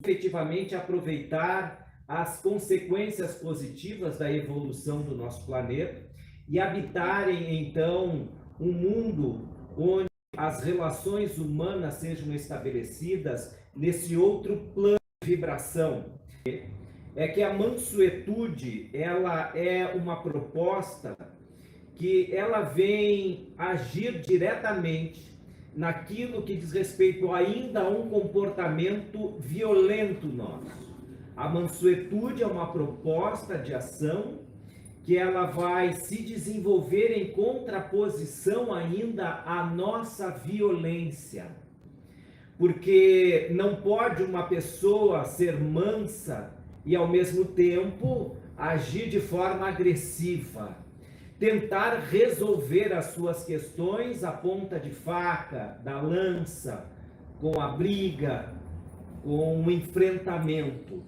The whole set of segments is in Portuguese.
efetivamente aproveitar as consequências positivas da evolução do nosso planeta e habitarem, então, um mundo onde as relações humanas sejam estabelecidas nesse outro plano de vibração. É que a mansuetude, ela é uma proposta que ela vem agir diretamente naquilo que diz respeito ainda a um comportamento violento nosso. A mansuetude é uma proposta de ação que ela vai se desenvolver em contraposição ainda à nossa violência. Porque não pode uma pessoa ser mansa e ao mesmo tempo agir de forma agressiva. Tentar resolver as suas questões à ponta de faca, da lança, com a briga, com o enfrentamento.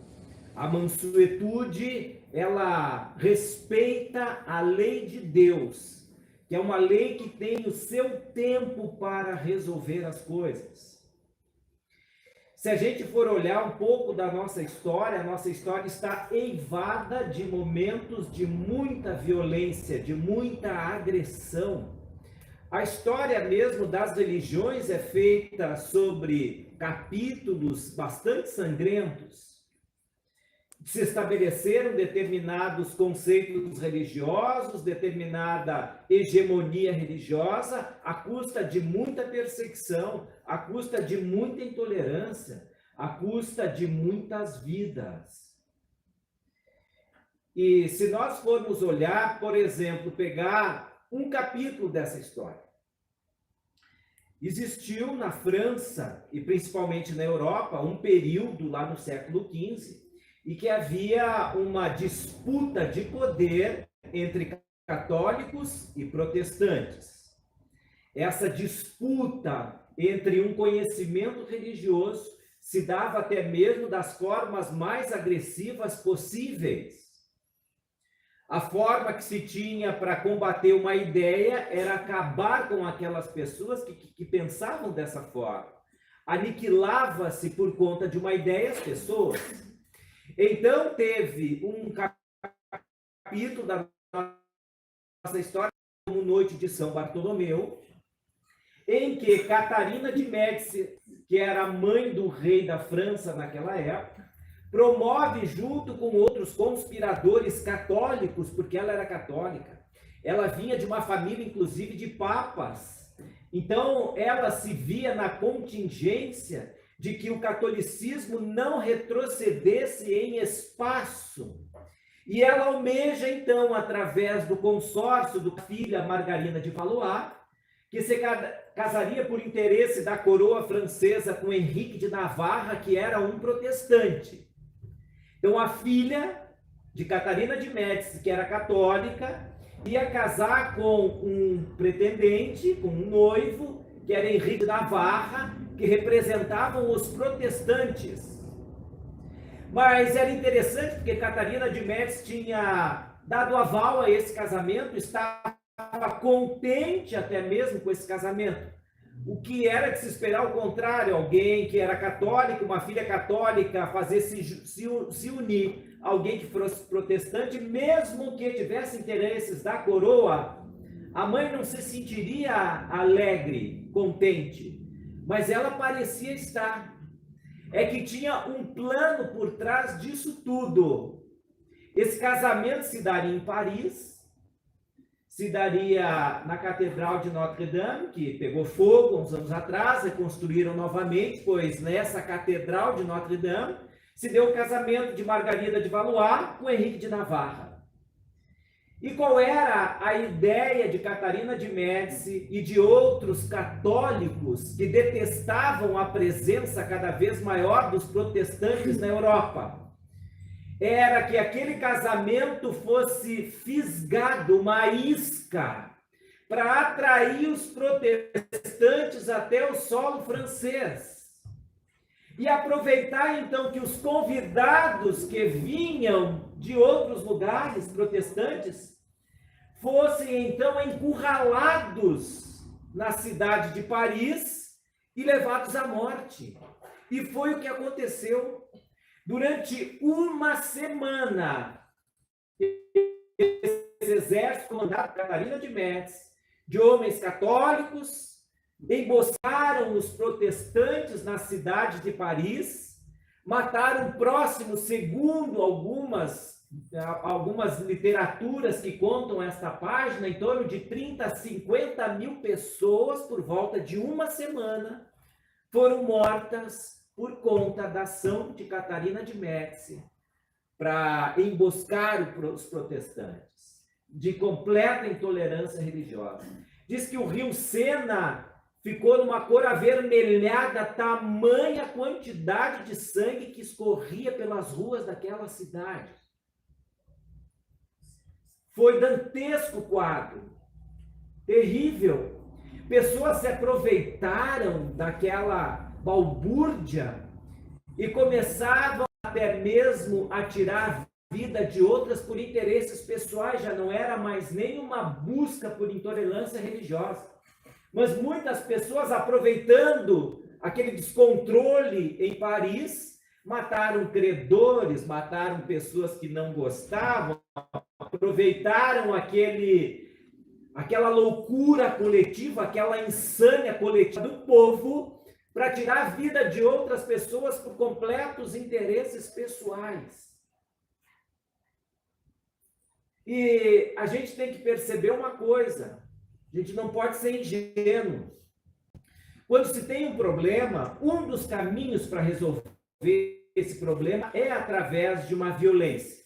A mansuetude, ela respeita a lei de Deus, que é uma lei que tem o seu tempo para resolver as coisas. Se a gente for olhar um pouco da nossa história, a nossa história está eivada de momentos de muita violência, de muita agressão. A história mesmo das religiões é feita sobre capítulos bastante sangrentos. Se estabeleceram determinados conceitos religiosos, determinada hegemonia religiosa, à custa de muita perseguição, à custa de muita intolerância, à custa de muitas vidas. E se nós formos olhar, por exemplo, pegar um capítulo dessa história. Existiu na França, e principalmente na Europa, um período lá no século XV, e que havia uma disputa de poder entre católicos e protestantes. Essa disputa entre um conhecimento religioso se dava até mesmo das formas mais agressivas possíveis. A forma que se tinha para combater uma ideia era acabar com aquelas pessoas que pensavam dessa forma. Aniquilava-se por conta de uma ideia as pessoas. Então, teve um capítulo da nossa história, como Noite de São Bartolomeu, em que Catarina de Médici, que era a mãe do rei da França naquela época, promove, junto com outros conspiradores católicos, porque ela era católica, ela vinha de uma família, inclusive, de papas. Então, ela se via na contingência de que o catolicismo não retrocedesse em espaço. E ela almeja, então, através do consórcio da filha Margarida de Valois, que se casaria por interesse da coroa francesa com Henrique de Navarra, que era um protestante. Então, a filha de Catarina de Médici, que era católica, ia casar com um pretendente, com um noivo, que era Henrique de Navarra, que representavam os protestantes. Mas era interessante porque Catarina de Médici tinha dado aval a esse casamento, estava contente até mesmo com esse casamento. O que era de se esperar ao contrário, alguém que era católico, uma filha católica, fazer se unir a alguém que fosse protestante, mesmo que tivesse interesses da coroa, a mãe não se sentiria alegre, contente. Mas ela parecia estar. É que tinha um plano por trás disso tudo. Esse casamento se daria em Paris, se daria na Catedral de Notre-Dame, que pegou fogo uns anos atrás, reconstruíram novamente, pois nessa Catedral de Notre-Dame se deu o casamento de Margarida de Valois com Henrique de Navarra. E qual era a ideia de Catarina de Médici e de outros católicos que detestavam a presença cada vez maior dos protestantes na Europa? Era que aquele casamento fosse fisgado, uma isca, para atrair os protestantes até o solo francês. E aproveitar então que os convidados que vinham de outros lugares protestantes fossem então encurralados na cidade de Paris e levados à morte. E foi o que aconteceu. Durante uma semana, esse exército comandado por Catarina de Médici, de homens católicos, emboscaram os protestantes na cidade de Paris, mataram próximo, segundo algumas literaturas que contam esta página, em torno de 30 a 50 mil pessoas, por volta de uma semana, foram mortas por conta da ação de Catarina de Médici para emboscar os protestantes, de completa intolerância religiosa. Diz que o rio Sena ficou numa cor avermelhada, tamanha quantidade de sangue que escorria pelas ruas daquela cidade. Foi dantesco o quadro, terrível. Pessoas se aproveitaram daquela balbúrdia e começavam até mesmo a tirar a vida de outras por interesses pessoais. Já não era mais nenhuma busca por intolerância religiosa. Mas muitas pessoas, aproveitando aquele descontrole em Paris, mataram credores, mataram pessoas que não gostavam, aproveitaram aquela loucura coletiva, aquela insânia coletiva do povo, para tirar a vida de outras pessoas por completos interesses pessoais. E a gente tem que perceber uma coisa: a gente não pode ser ingênuo. Quando se tem um problema, um dos caminhos para resolver esse problema é através de uma violência.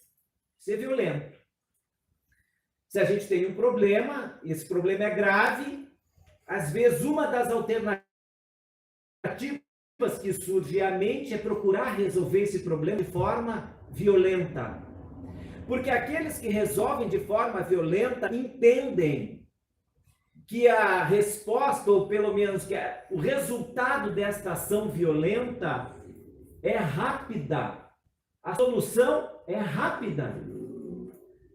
Ser violento. Se a gente tem um problema, esse problema é grave, às vezes uma das alternativas que surge à mente é procurar resolver esse problema de forma violenta. Porque aqueles que resolvem de forma violenta entendem que a resposta, ou pelo menos que o resultado desta ação violenta é rápida. A solução é rápida.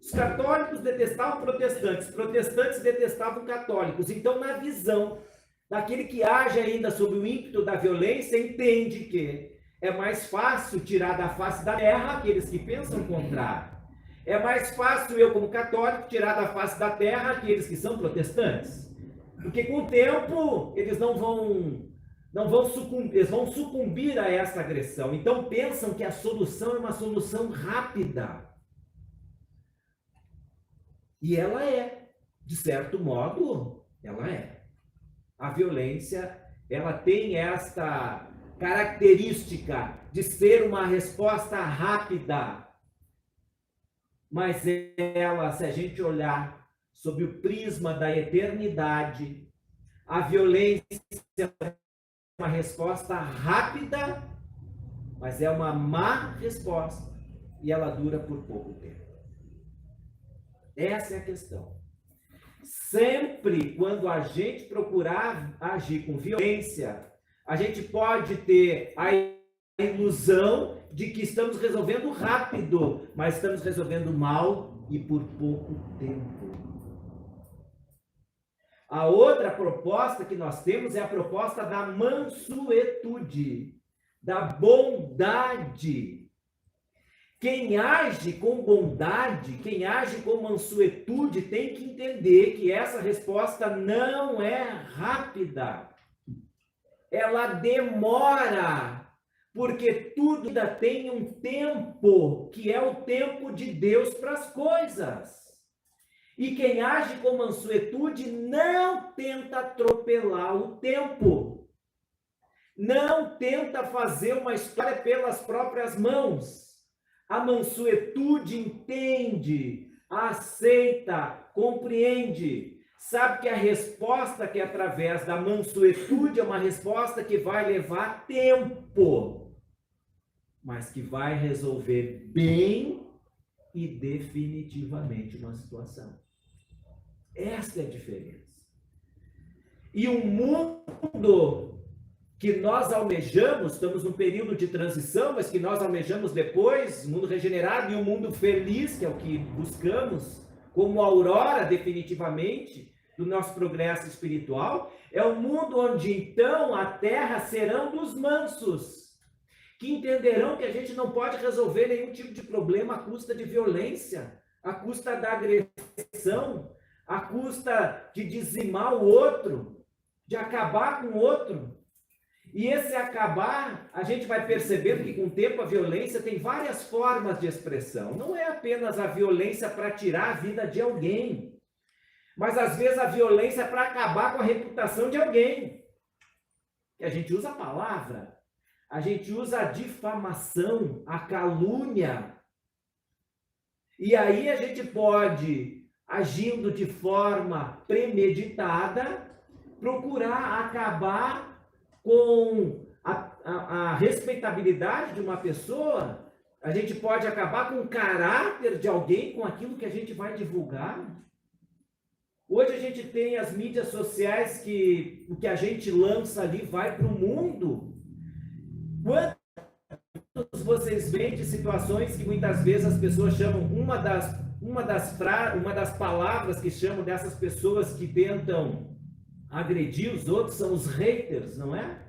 Os católicos detestavam protestantes, protestantes detestavam católicos. Então, na visão daquele que age ainda sob o ímpeto da violência, entende que é mais fácil tirar da face da terra aqueles que pensam contrário. É mais fácil eu, como católico, tirar da face da terra aqueles que são protestantes. Porque com o tempo eles vão sucumbir a essa agressão. Então pensam que a solução é uma solução rápida. E ela é, de certo modo, ela é. A violência, ela tem esta característica de ser uma resposta rápida. Mas ela, se a gente olhar sob o prisma da eternidade, a violência é uma resposta rápida, mas é uma má resposta e ela dura por pouco tempo. Essa é a questão. Sempre quando a gente procurar agir com violência, a gente pode ter a ilusão de que estamos resolvendo rápido, mas estamos resolvendo mal e por pouco tempo. A outra proposta que nós temos é a proposta da mansuetude, da bondade. Quem age com bondade, quem age com mansuetude, tem que entender que essa resposta não é rápida. Ela demora, porque tudo ainda tem um tempo, que é o tempo de Deus para as coisas. E quem age com mansuetude não tenta atropelar o tempo. Não tenta fazer uma história pelas próprias mãos. A mansuetude entende, aceita, compreende. Sabe que a resposta que é através da mansuetude é uma resposta que vai levar tempo, mas que vai resolver bem e definitivamente uma situação. Esta é a diferença. E o mundo que nós almejamos, estamos num período de transição, mas que nós almejamos depois, o mundo regenerado e o mundo feliz, que é o que buscamos, como aurora definitivamente do nosso progresso espiritual, é um mundo onde então a terra serão dos mansos, que entenderão que a gente não pode resolver nenhum tipo de problema à custa de violência, à custa da agressão, à custa de dizimar o outro, de acabar com o outro. E esse acabar, a gente vai percebendo que com o tempo a violência tem várias formas de expressão. Não é apenas a violência para tirar a vida de alguém, mas às vezes a violência é para acabar com a reputação de alguém. E a gente usa a palavra, a gente usa a difamação, a calúnia. E aí a gente pode, agindo de forma premeditada, procurar acabar com a respeitabilidade de uma pessoa, a gente pode acabar com o caráter de alguém, com aquilo que a gente vai divulgar. Hoje a gente tem as mídias sociais que o que a gente lança ali vai para o mundo. Quantos vocês veem de situações que muitas vezes as pessoas chamam, uma das palavras que chamam dessas pessoas que tentam agredir os outros são os haters, não é?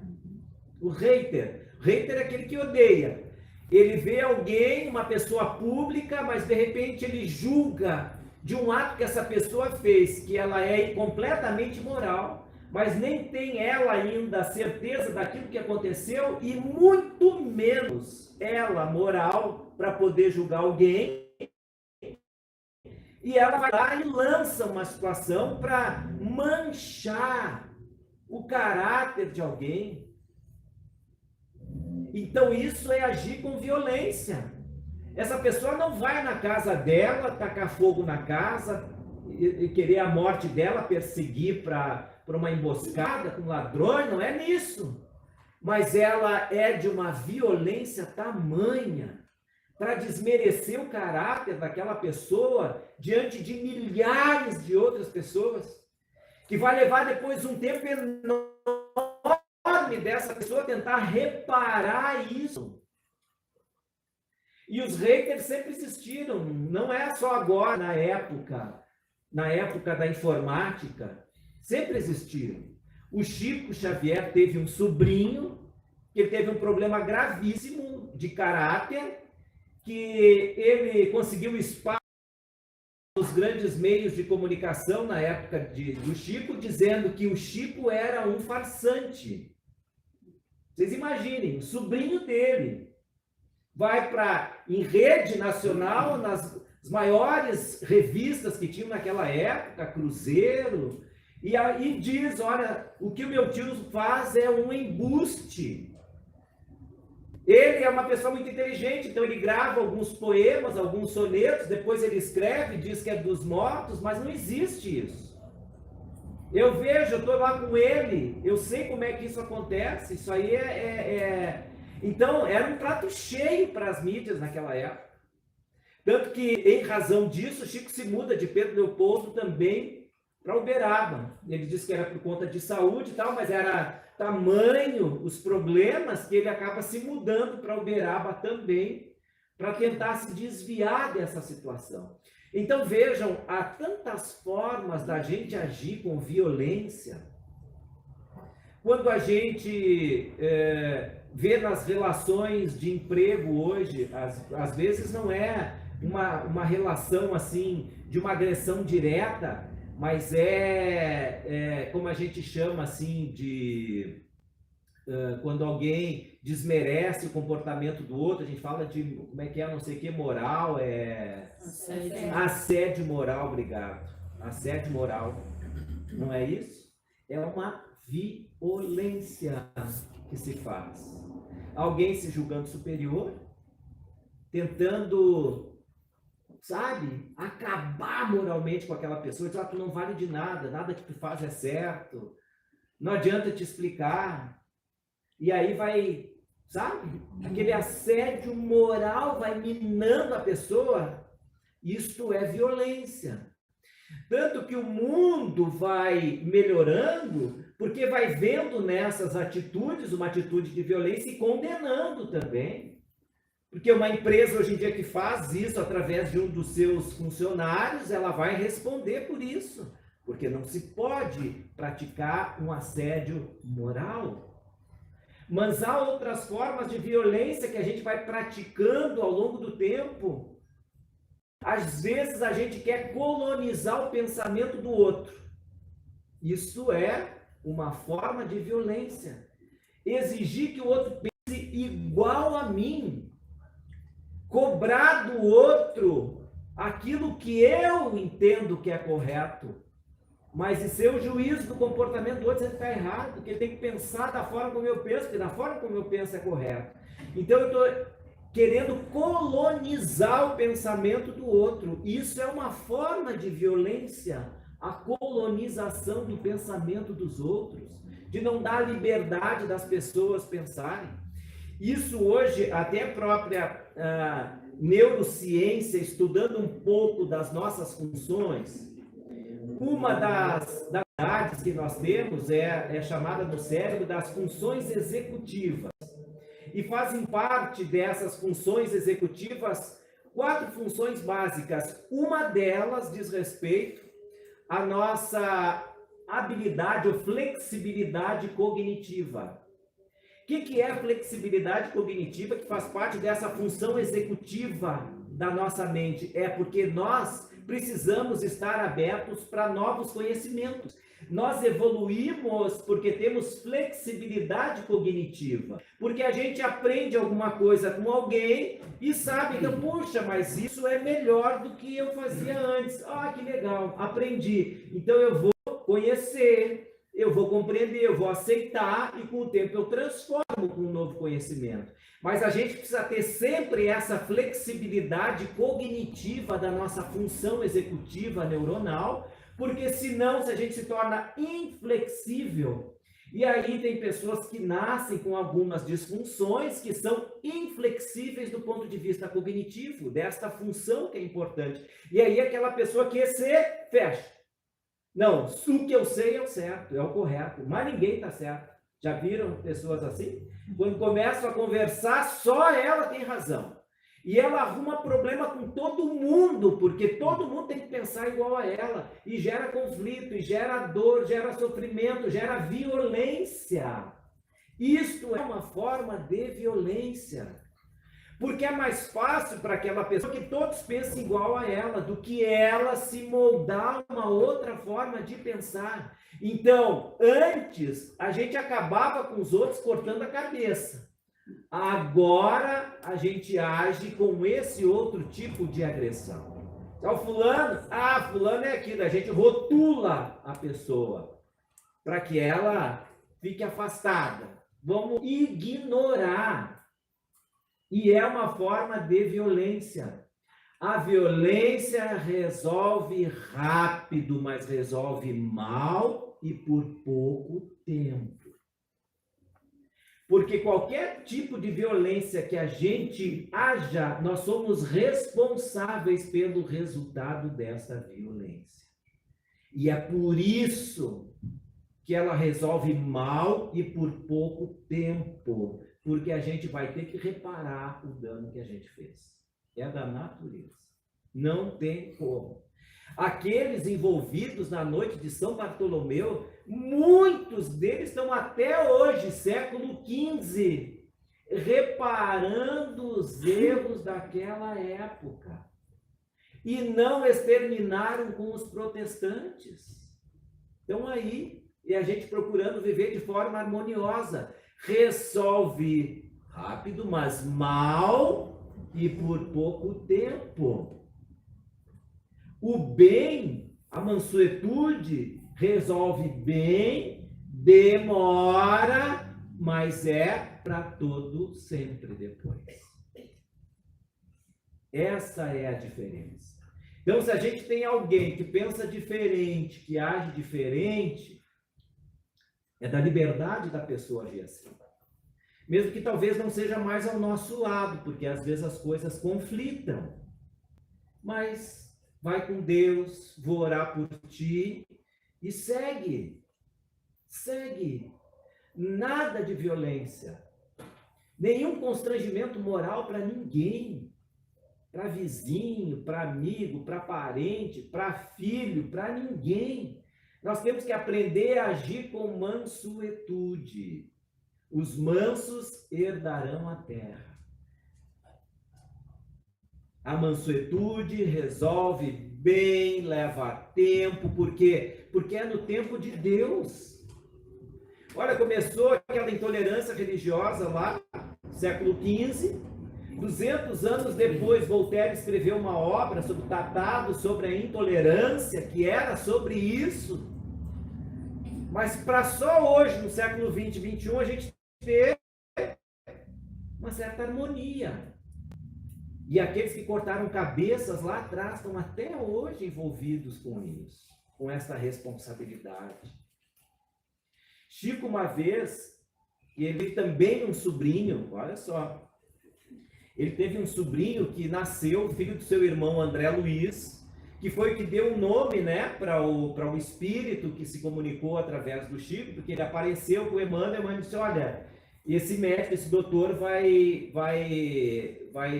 O hater. O hater é aquele que odeia. Ele vê alguém, uma pessoa pública, mas de repente ele julga de um ato que essa pessoa fez, que ela é completamente imoral, mas nem tem ela ainda a certeza daquilo que aconteceu e muito menos ela moral para poder julgar alguém. E ela vai lá e lança uma situação para manchar o caráter de alguém. Então isso é agir com violência. Essa pessoa não vai na casa dela, tacar fogo na casa, e querer a morte dela, perseguir para uma emboscada com ladrões, não é nisso. Mas ela é de uma violência tamanha para desmerecer o caráter daquela pessoa diante de milhares de outras pessoas, que vai levar depois um tempo enorme dessa pessoa tentar reparar isso. E os haters sempre existiram, não é só agora, na época da informática, sempre existiram. O Chico Xavier teve um sobrinho que teve um problema gravíssimo de caráter, que ele conseguiu espaço nos grandes meios de comunicação na época do Chico, dizendo que o Chico era um farsante. Vocês imaginem, o sobrinho dele vai em rede nacional, nas maiores revistas que tinham naquela época, Cruzeiro, e aí diz, olha, o que o meu tio faz é um embuste. Ele é uma pessoa muito inteligente, então ele grava alguns poemas, alguns sonetos, depois ele escreve, diz que é dos mortos, mas não existe isso. Eu vejo, eu estou lá com ele, eu sei como é que isso acontece, isso aí Então, era um prato cheio para as mídias naquela época. Tanto que, em razão disso, Chico se muda de Pedro Leopoldo também para Uberaba. Ele disse que era por conta de saúde e tal, mas era tamanho os problemas que ele acaba se mudando para Uberaba também, para tentar se desviar dessa situação. Então, vejam, há tantas formas da gente agir com violência. Quando a gente vê nas relações de emprego hoje, às vezes não é uma relação assim de uma agressão direta, mas como a gente chama assim de quando alguém desmerece o comportamento do outro, a gente fala de, como é que é, não sei o que, moral, assédio moral, obrigado. Assédio moral, não é isso? É uma violência que se faz. Alguém se julgando superior, tentando, sabe, acabar moralmente com aquela pessoa, dizer, tu não vale de nada, nada que tu faz é certo, não adianta te explicar. E aí vai, sabe, aquele assédio moral vai minando a pessoa. Isto é violência. Tanto que o mundo vai melhorando, porque vai vendo nessas atitudes uma atitude de violência e condenando também. Porque uma empresa hoje em dia que faz isso através de um dos seus funcionários, ela vai responder por isso. Porque não se pode praticar um assédio moral. Mas há outras formas de violência que a gente vai praticando ao longo do tempo. Às vezes a gente quer colonizar o pensamento do outro. Isso é uma forma de violência. Exigir que o outro pense igual a mim. Cobrar do outro aquilo que eu entendo que é correto. Mas e seu juízo do comportamento do outro está errado, porque ele tem que pensar da forma como eu penso, porque da forma como eu penso é correto. Então eu estou querendo colonizar o pensamento do outro. Isso é uma forma de violência, a colonização do pensamento dos outros, de não dar liberdade das pessoas pensarem. Isso hoje, até a própria neurociência, estudando um pouco das nossas funções, uma das habilidades que nós temos é chamada no cérebro das funções executivas. E fazem parte dessas funções executivas 4 funções básicas. Uma delas diz respeito à nossa habilidade ou flexibilidade cognitiva. O que é a flexibilidade cognitiva que faz parte dessa função executiva da nossa mente? É porque nós precisamos estar abertos para novos conhecimentos. Nós evoluímos porque temos flexibilidade cognitiva, porque a gente aprende alguma coisa com alguém e sabe, então, puxa, mas isso é melhor do que eu fazia antes. Ah, que legal, aprendi. Então eu vou conhecer, eu vou compreender, eu vou aceitar e com o tempo eu transformo com um novo conhecimento. Mas a gente precisa ter sempre essa flexibilidade cognitiva da nossa função executiva neuronal, porque senão, se a gente se torna inflexível, e aí tem pessoas que nascem com algumas disfunções que são inflexíveis do ponto de vista cognitivo, desta função que é importante. E aí aquela pessoa que se fecha. Não, o que eu sei é o certo, é o correto, mas ninguém está certo. Já viram pessoas assim? Quando começam a conversar, só ela tem razão. E ela arruma problema com todo mundo, porque todo mundo tem que pensar igual a ela. E gera conflito, e gera dor, gera sofrimento, gera violência. Isto é uma forma de violência. Porque é mais fácil para aquela pessoa que todos pensem igual a ela, do que ela se moldar uma outra forma de pensar. Então, antes, a gente acabava com os outros cortando a cabeça. Agora, a gente age com esse outro tipo de agressão. Então, fulano é aquilo. A gente rotula a pessoa para que ela fique afastada. Vamos ignorar. E é uma forma de violência. A violência resolve rápido, mas resolve mal e por pouco tempo. Porque qualquer tipo de violência que a gente haja, nós somos responsáveis pelo resultado dessa violência. E é por isso que ela resolve mal e por pouco tempo. Porque a gente vai ter que reparar o dano que a gente fez. É da natureza. Não tem como. Aqueles envolvidos na noite de São Bartolomeu, muitos deles estão até hoje, século XV, reparando os erros daquela época. E não exterminaram com os protestantes. Então aí, e a gente procurando viver de forma harmoniosa. Resolve rápido, mas mal e por pouco tempo. O bem, a mansuetude, resolve bem, demora, mas é para todo sempre depois. Essa é a diferença. Então, se a gente tem alguém que pensa diferente, que age diferente, é da liberdade da pessoa agir assim. Mesmo que talvez não seja mais ao nosso lado, porque às vezes as coisas conflitam. Mas vai com Deus, vou orar por ti e segue. Segue. Nada de violência. Nenhum constrangimento moral para ninguém. Para vizinho, para amigo, para parente, para filho, para ninguém. Nós temos que aprender a agir com mansuetude. Os mansos herdarão a terra. A mansuetude resolve bem, leva tempo, por quê? Porque é no tempo de Deus. Olha, começou aquela intolerância religiosa lá, século XV. 200 anos depois, Voltaire escreveu uma obra sobre o tratado sobre a intolerância, que era sobre isso. Mas para só hoje, no século XX e XXI, a gente ter uma certa harmonia. E aqueles que cortaram cabeças lá atrás estão até hoje envolvidos com isso, com essa responsabilidade. Chico, uma vez, ele também um sobrinho, olha só, ele teve um sobrinho que nasceu, filho do seu irmão André Luiz, que foi o que deu o nome, né, para o espírito que se comunicou através do Chico, porque ele apareceu com o Emmanuel e disse, olha, esse médico, esse doutor vai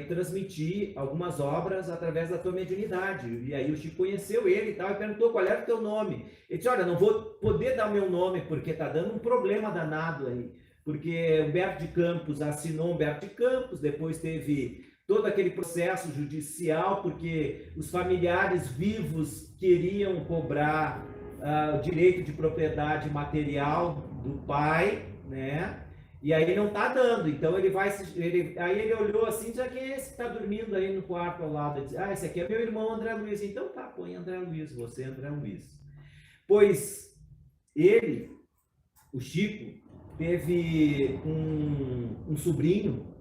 transmitir algumas obras através da tua mediunidade. E aí o Chico conheceu ele e tal, e perguntou qual era o teu nome. Ele disse, olha, não vou poder dar o meu nome, porque está dando um problema danado aí. Porque Humberto de Campos assinou Humberto de Campos, depois teve todo aquele processo judicial, porque os familiares vivos queriam cobrar o direito de propriedade material do pai, né? E aí não está dando, então aí ele olhou assim, já que esse que está dormindo aí no quarto ao lado, ele disse, esse aqui é meu irmão André Luiz, então tá, põe André Luiz, você André Luiz. Pois ele, o Chico, teve um sobrinho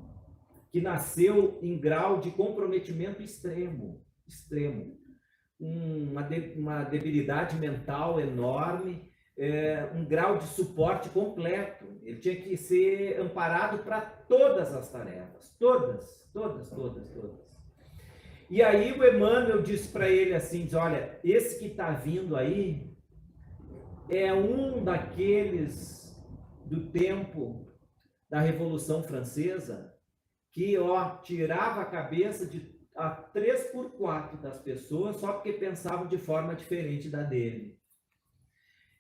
que nasceu em grau de comprometimento extremo, uma debilidade mental enorme, um grau de suporte completo. Ele tinha que ser amparado para todas as tarefas, todas. E aí o Emmanuel disse para ele assim, diz, olha, esse que está vindo aí é um daqueles do tempo da Revolução Francesa que, tirava a cabeça a 3/4 das pessoas só porque pensavam de forma diferente da dele.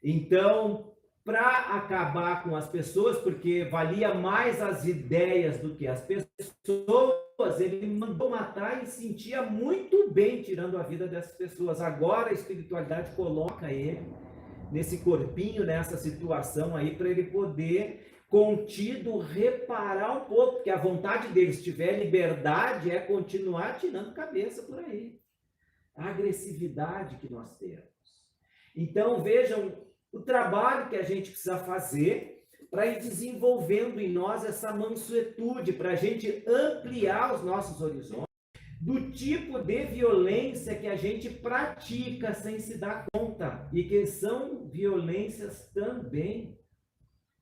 Então, para acabar com as pessoas, porque valia mais as ideias do que as pessoas, ele mandou matar e sentia muito bem tirando a vida dessas pessoas. Agora a espiritualidade coloca ele nesse corpinho, nessa situação aí, para ele poder, contido, reparar um pouco, porque a vontade dele, se tiver liberdade, é continuar tirando cabeça por aí. A agressividade que nós temos. Então, vejam o trabalho que a gente precisa fazer para ir desenvolvendo em nós essa mansuetude, para a gente ampliar os nossos horizontes, do tipo de violência que a gente pratica sem se dar conta, e que são violências também.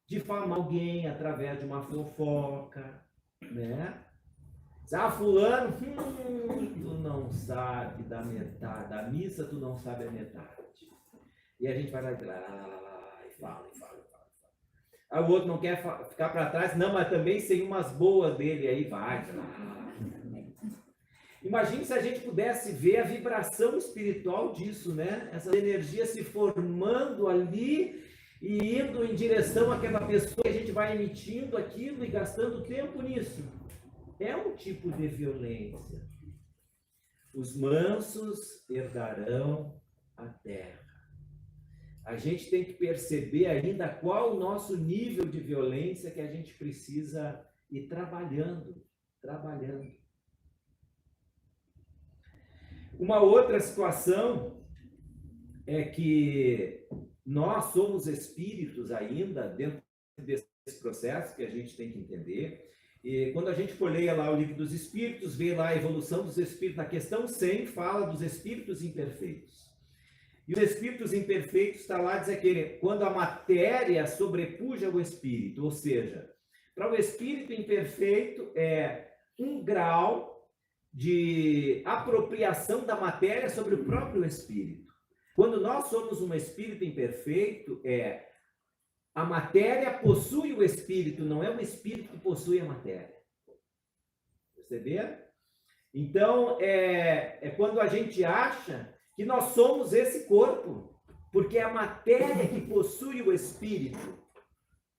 Difamar alguém através de uma fofoca, né? Fulano, tu não sabe da metade, da missa tu não sabe a metade. E a gente vai lá e fala. Aí o outro não quer ficar para trás, não, mas também sem umas boas dele, aí vai. Imagine se a gente pudesse ver a vibração espiritual disso, né? Essa energia se formando ali e indo em direção àquela pessoa, e a gente vai emitindo aquilo e gastando tempo nisso. É um tipo de violência. Os mansos herdarão a terra. A gente tem que perceber ainda qual o nosso nível de violência que a gente precisa ir trabalhando. Uma outra situação é que nós somos espíritos ainda dentro desse processo que a gente tem que entender. E quando a gente folheia lá o livro dos espíritos, vê lá a evolução dos espíritos, na questão 100 fala dos espíritos imperfeitos. E os espíritos imperfeitos está lá diz que quando a matéria sobrepuja o espírito, ou seja, para o espírito imperfeito é um grau de apropriação da matéria sobre o próprio espírito. Quando nós somos um espírito imperfeito, a matéria possui o espírito, não é o espírito que possui a matéria. Perceberam? Então, é quando a gente acha que nós somos esse corpo, porque é a matéria que possui o espírito.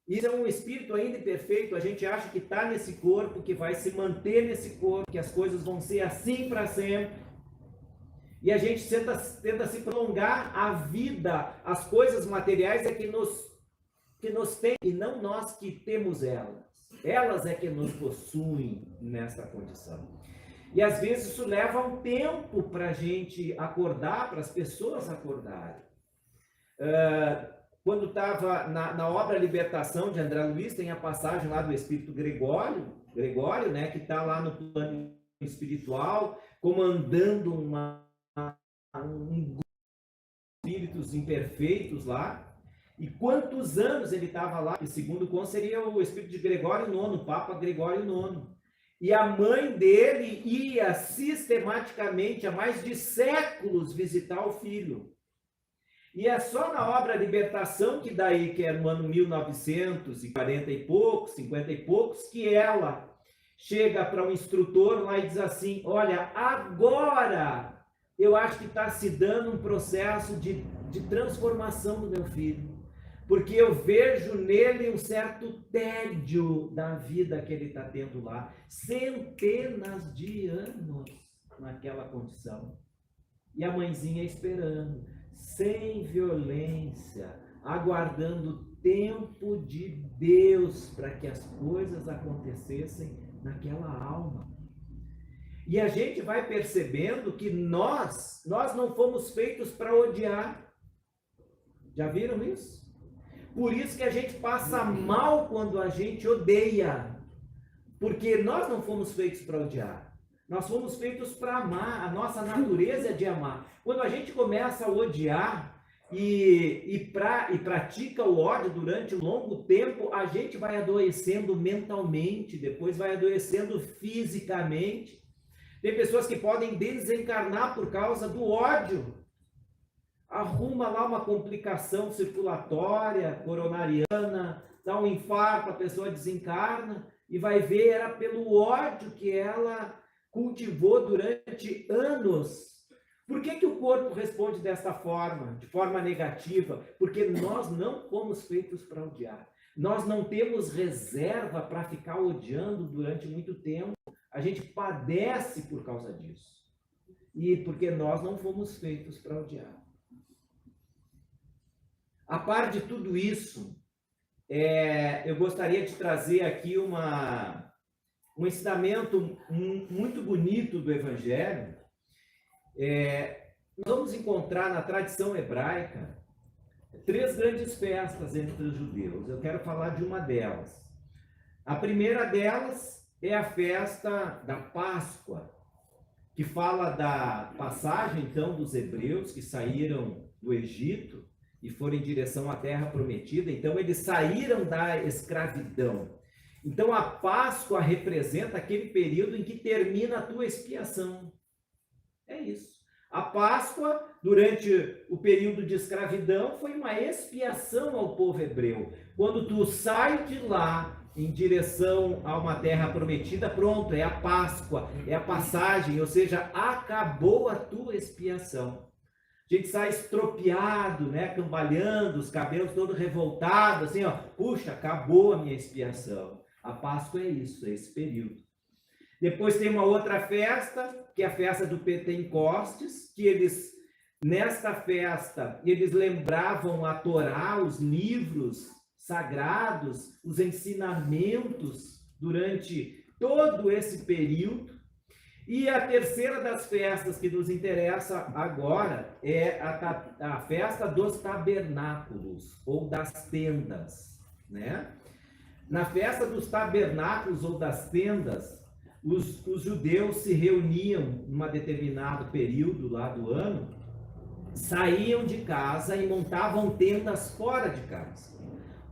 Isso é um espírito ainda imperfeito. A gente acha que está nesse corpo, que vai se manter nesse corpo, que as coisas vão ser assim para sempre. E a gente tenta se prolongar a vida. As coisas materiais é que nos têm, e não nós que temos elas. Elas é que nos possuem nessa condição. E às vezes isso leva um tempo para a gente acordar, para as pessoas acordarem. Quando estava na obra Libertação de André Luiz, tem a passagem lá do Espírito Gregório, né, que está lá no plano espiritual, comandando um grupo de espíritos imperfeitos lá. E quantos anos ele estava lá? E segundo o seria o Espírito de Gregório IX, o Papa Gregório IX. E a mãe dele ia sistematicamente, há mais de séculos, visitar o filho. E é só na obra Libertação, que é no ano 1940 e poucos, 50 e poucos, que ela chega para um instrutor lá e diz assim: olha, agora eu acho que está se dando um processo de transformação do meu filho, porque eu vejo nele um certo tédio da vida que ele está tendo lá, centenas de anos naquela condição. E a mãezinha esperando, sem violência, aguardando o tempo de Deus para que as coisas acontecessem naquela alma. E a gente vai percebendo que nós não fomos feitos para odiar. Já viram isso? Por isso que a gente passa mal quando a gente odeia. Porque nós não fomos feitos para odiar. Nós fomos feitos para amar. A nossa natureza é de amar. Quando a gente começa a odiar e pratica o ódio durante um longo tempo, a gente vai adoecendo mentalmente, depois vai adoecendo fisicamente. Tem pessoas que podem desencarnar por causa do ódio. Arruma lá uma complicação circulatória, coronariana, dá um infarto, a pessoa desencarna e vai ver, era pelo ódio que ela cultivou durante anos. Por que o corpo responde desta forma, de forma negativa? Porque nós não fomos feitos para odiar. Nós não temos reserva para ficar odiando durante muito tempo. A gente padece por causa disso. E porque nós não fomos feitos para odiar. A par de tudo isso, eu gostaria de trazer aqui um ensinamento muito bonito do Evangelho. Nós vamos encontrar na tradição hebraica 3 grandes festas entre os judeus. Eu quero falar de uma delas. A primeira delas é a festa da Páscoa, que fala da passagem, então, dos hebreus que saíram do Egito e foram em direção à Terra Prometida. Então, eles saíram da escravidão. Então, a Páscoa representa aquele período em que termina a tua expiação. É isso. A Páscoa, durante o período de escravidão, foi uma expiação ao povo hebreu. Quando tu sai de lá em direção a uma terra prometida, pronto, é a Páscoa, é a passagem, ou seja, acabou a tua expiação. A gente sai estropiado, né, cambaleando, os cabelos todos revoltados, assim, ó, puxa, acabou a minha expiação. A Páscoa é isso, é esse período. Depois tem uma outra festa, que é a festa do Pentecostes, que nesta festa, eles lembravam a Torá, os livros sagrados, os ensinamentos durante todo esse período. E a terceira das festas que nos interessa agora é a festa dos tabernáculos, ou das tendas, né? Na festa dos tabernáculos ou das tendas, os judeus se reuniam num determinado período lá do ano, saíam de casa e montavam tendas fora de casa,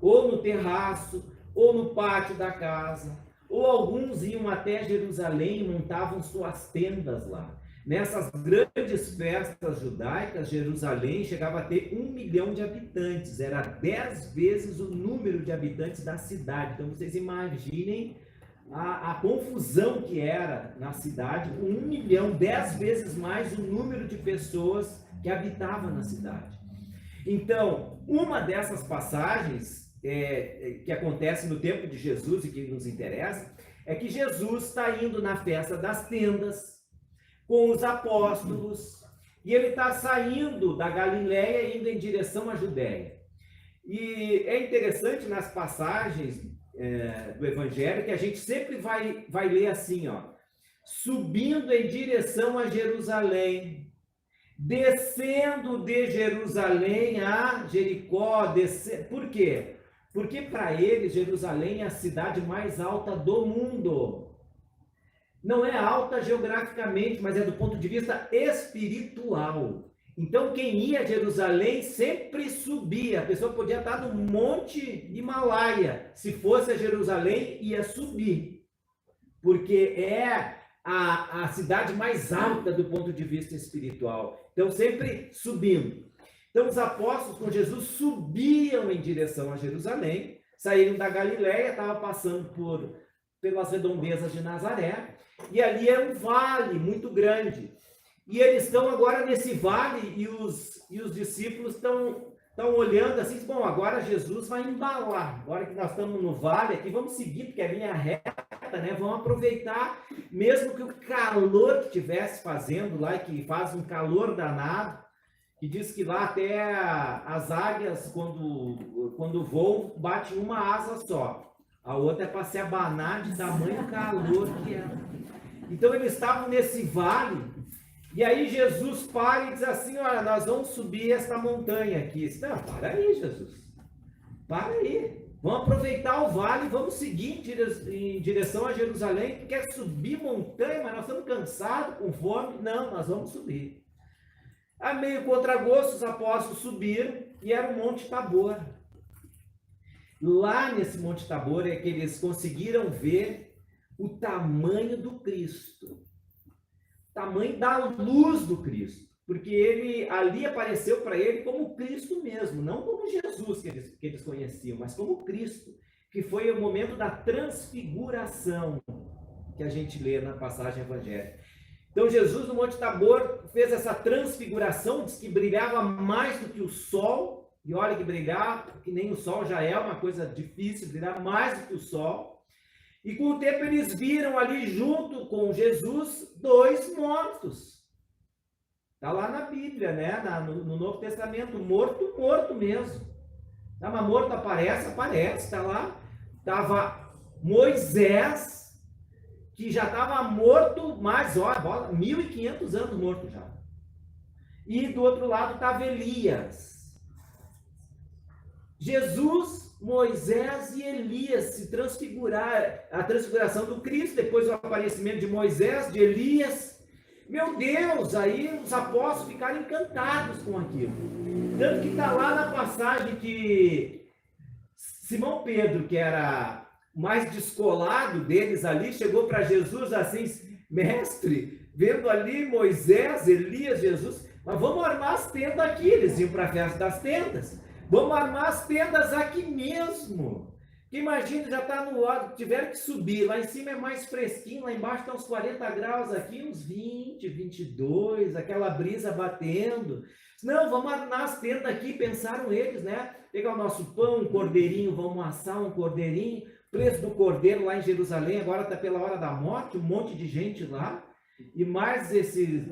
ou no terraço, ou no pátio da casa, ou alguns iam até Jerusalém e montavam suas tendas lá. Nessas grandes festas judaicas, Jerusalém chegava a ter 1 milhão de habitantes, era 10 vezes o número de habitantes da cidade. Então vocês imaginem a confusão que era na cidade, com 1 milhão, 10 vezes mais o número de pessoas que habitavam na cidade. Então, uma dessas passagens que acontece no tempo de Jesus e que nos interessa, é que Jesus está indo na festa das tendas com os apóstolos, e ele está saindo da Galiléia e indo em direção à Judéia. E é interessante nas passagens do Evangelho que a gente sempre vai ler assim, ó, subindo em direção a Jerusalém, descendo de Jerusalém a Jericó, por quê? Porque para eles Jerusalém é a cidade mais alta do mundo. Não é alta geograficamente, mas é do ponto de vista espiritual. Então, quem ia a Jerusalém sempre subia. A pessoa podia estar no Monte Himalaia. Se fosse a Jerusalém, ia subir. Porque é a cidade mais alta do ponto de vista espiritual. Então, sempre subindo. Então, os apóstolos com Jesus subiam em direção a Jerusalém, saíram da Galiléia, estavam passando pelas redondezas de Nazaré, e ali é um vale muito grande. E eles estão agora nesse vale e os discípulos estão olhando assim, bom, agora Jesus vai embalar. Agora que nós estamos no vale aqui, vamos seguir, porque é linha reta, né? Vamos aproveitar, mesmo que o calor que estivesse fazendo lá, que faz um calor danado, que diz que lá até as águias, quando voam, bate uma asa só. A outra é para se abanar de tamanho calor que é. Então eles estavam nesse vale, e aí Jesus para e diz assim, olha, nós vamos subir essa montanha aqui. Não, para aí, Jesus. Para aí. Vamos aproveitar o vale, vamos seguir em direção a Jerusalém. Tu quer subir montanha, mas nós estamos cansados, com fome. Não, nós vamos subir. A meio contragosto, os apóstolos subiram e era o Monte Tabor. Lá nesse Monte Tabor é que eles conseguiram ver o tamanho do Cristo, o tamanho da luz do Cristo, porque ele ali apareceu para ele como Cristo mesmo, não como Jesus que eles conheciam, mas como Cristo, que foi o momento da transfiguração que a gente lê na passagem evangélica. Então Jesus no Monte Tabor fez essa transfiguração, diz que brilhava mais do que o sol, e olha que brilhar, que nem o sol já é uma coisa difícil, brilhar mais do que o sol. E com o tempo eles viram ali junto com Jesus 2 mortos. Está lá na Bíblia, né? No Novo Testamento, morto mesmo. Tá, mas morto aparece, está lá. Estava Moisés, que já estava morto, mais, olha, 1.500 anos morto já. E do outro lado estava Elias. Jesus, Moisés e Elias se transfigurar, a transfiguração do Cristo, depois o aparecimento de Moisés, de Elias. Meu Deus, aí os apóstolos ficaram encantados com aquilo. Tanto que está lá na passagem que Simão Pedro, que era mais descolado deles ali, chegou para Jesus assim, mestre, vendo ali Moisés, Elias, Jesus, mas vamos armar as tendas aqui. Eles iam para a festa das tendas. Vamos armar as tendas aqui mesmo. Imagina, já está no ar, tiveram que subir. Lá em cima é mais fresquinho, lá embaixo está uns 40 graus, aqui uns 20, 22, aquela brisa batendo. Não, vamos armar as tendas aqui, pensaram eles, né? Pegar o nosso pão, um cordeirinho, vamos assar um cordeirinho. Preço do cordeiro lá em Jerusalém, agora está pela hora da morte, um monte de gente lá. E mais esse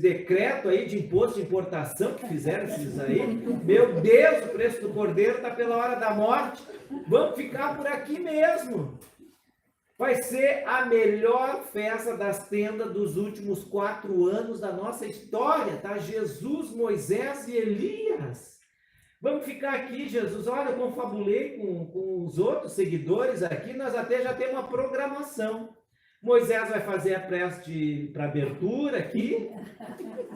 decreto aí de imposto de importação que fizeram esses aí. Meu Deus, o preço do cordeiro está pela hora da morte. Vamos ficar por aqui mesmo. Vai ser a melhor festa das tendas dos últimos 4 anos da nossa história, tá? Jesus, Moisés e Elias. Vamos ficar aqui, Jesus. Olha, eu confabulei com os outros seguidores aqui, nós até já temos uma programação. Moisés vai fazer a prece para abertura aqui.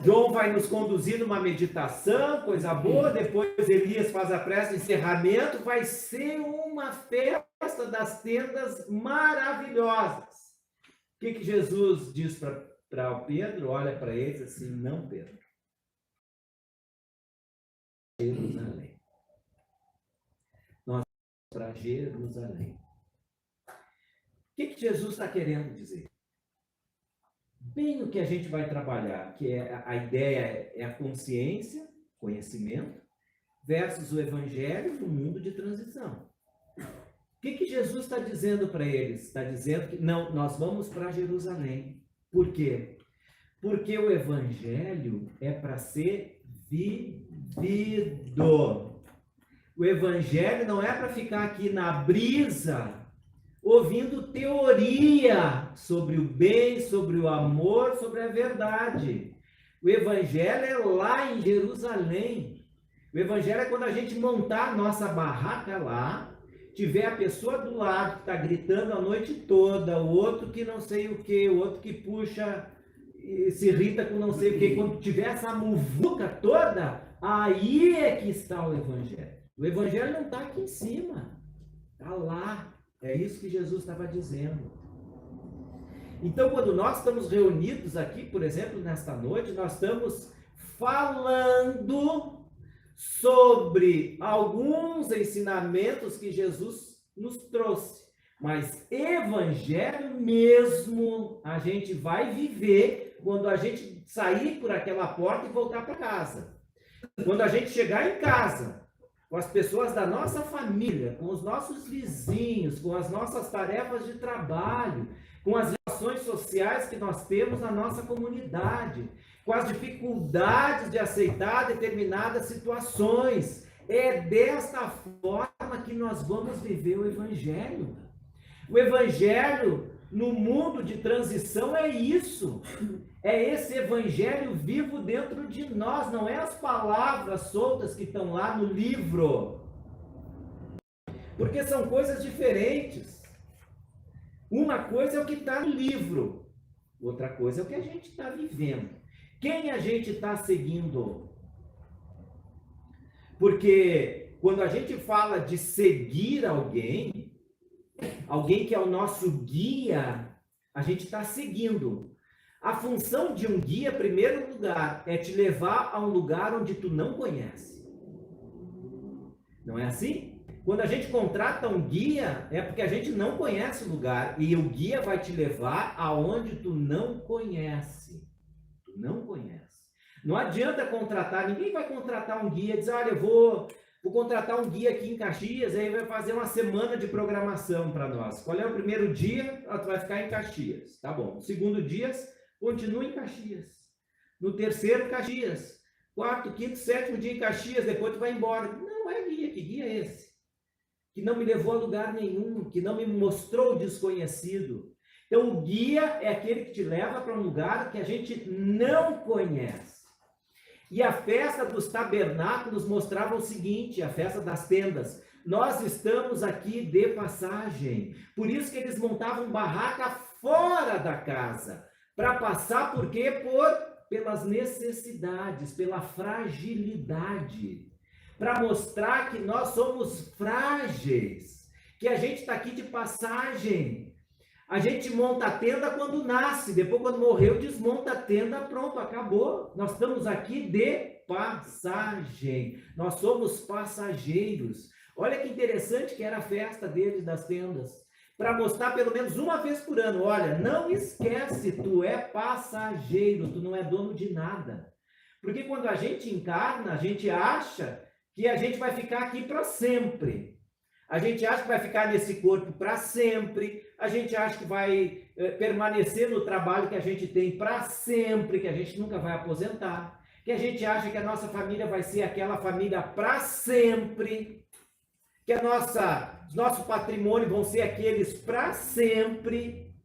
João vai nos conduzir numa meditação, coisa boa. Depois Elias faz a prece de encerramento. Vai ser uma festa das tendas maravilhosas. O que Jesus diz para Pedro? Olha para eles assim, não, Pedro. Jerusalém. Nós vamos para Jerusalém. O que Jesus está querendo dizer? Bem o que a gente vai trabalhar, que é a ideia é a consciência, conhecimento, versus o evangelho no mundo de transição. que Jesus está dizendo para eles? Está dizendo que não, nós vamos para Jerusalém. Por quê? Porque o evangelho é para ser vivido. O evangelho não é para ficar aqui na brisa, ouvindo teoria sobre o bem, sobre o amor, sobre a verdade. O evangelho é lá em Jerusalém. O evangelho é quando a gente montar a nossa barraca lá, tiver a pessoa do lado que está gritando a noite toda, o outro que não sei o que, o outro que puxa e se irrita com não sei o que. Quando tiver essa muvuca toda, aí é que está o evangelho. O evangelho não está aqui em cima, está lá. É isso que Jesus estava dizendo. Então, quando nós estamos reunidos aqui, por exemplo, nesta noite, nós estamos falando sobre alguns ensinamentos que Jesus nos trouxe. Mas evangelho mesmo a gente vai viver quando a gente sair por aquela porta e voltar para casa. Quando a gente chegar em casa, com as pessoas da nossa família, com os nossos vizinhos, com as nossas tarefas de trabalho, com as relações sociais que nós temos na nossa comunidade, com as dificuldades de aceitar determinadas situações. É desta forma que nós vamos viver o evangelho. O evangelho no mundo de transição é isso. É esse evangelho vivo dentro de nós, não é as palavras soltas que estão lá no livro. Porque são coisas diferentes. Uma coisa é o que está no livro, outra coisa é o que a gente está vivendo. Quem a gente está seguindo? Porque quando a gente fala de seguir alguém que é o nosso guia, a gente está seguindo. A função de um guia, em primeiro lugar, é te levar a um lugar onde tu não conhece. Não é assim? Quando a gente contrata um guia, é porque a gente não conhece o lugar. E o guia vai te levar aonde tu não conhece. Tu não conhece. Não adianta contratar, ninguém vai contratar um guia e dizer, olha, eu vou contratar um guia aqui em Caxias, aí vai fazer uma semana de programação para nós. Qual é o primeiro dia? Tu vai ficar em Caxias. Tá bom. O segundo dia, continua em Caxias. No terceiro, Caxias. Quarto, quinto, sétimo dia em Caxias, depois tu vai embora. Não é guia, que guia é esse? Que não me levou a lugar nenhum, que não me mostrou o desconhecido. Então, o guia é aquele que te leva para um lugar que a gente não conhece. E a festa dos tabernáculos mostrava o seguinte, a festa das tendas. Nós estamos aqui de passagem. Por isso que eles montavam barraca fora da casa. Para passar, por quê? Pelas necessidades, pela fragilidade. Para mostrar que nós somos frágeis. Que a gente está aqui de passagem. A gente monta a tenda quando nasce, depois quando morreu, desmonta a tenda, pronto, acabou. Nós estamos aqui de passagem, nós somos passageiros. Olha que interessante que era a festa deles das tendas, para mostrar pelo menos uma vez por ano, olha, não esquece, tu é passageiro, tu não é dono de nada. Porque quando a gente encarna, a gente acha que a gente vai ficar aqui para sempre. A gente acha que vai ficar nesse corpo para sempre, a gente acha que vai permanecer no trabalho que a gente tem para sempre, que a gente nunca vai aposentar, que a gente acha que a nossa família vai ser aquela família para sempre, que os nosso patrimônio vão ser aqueles para sempre.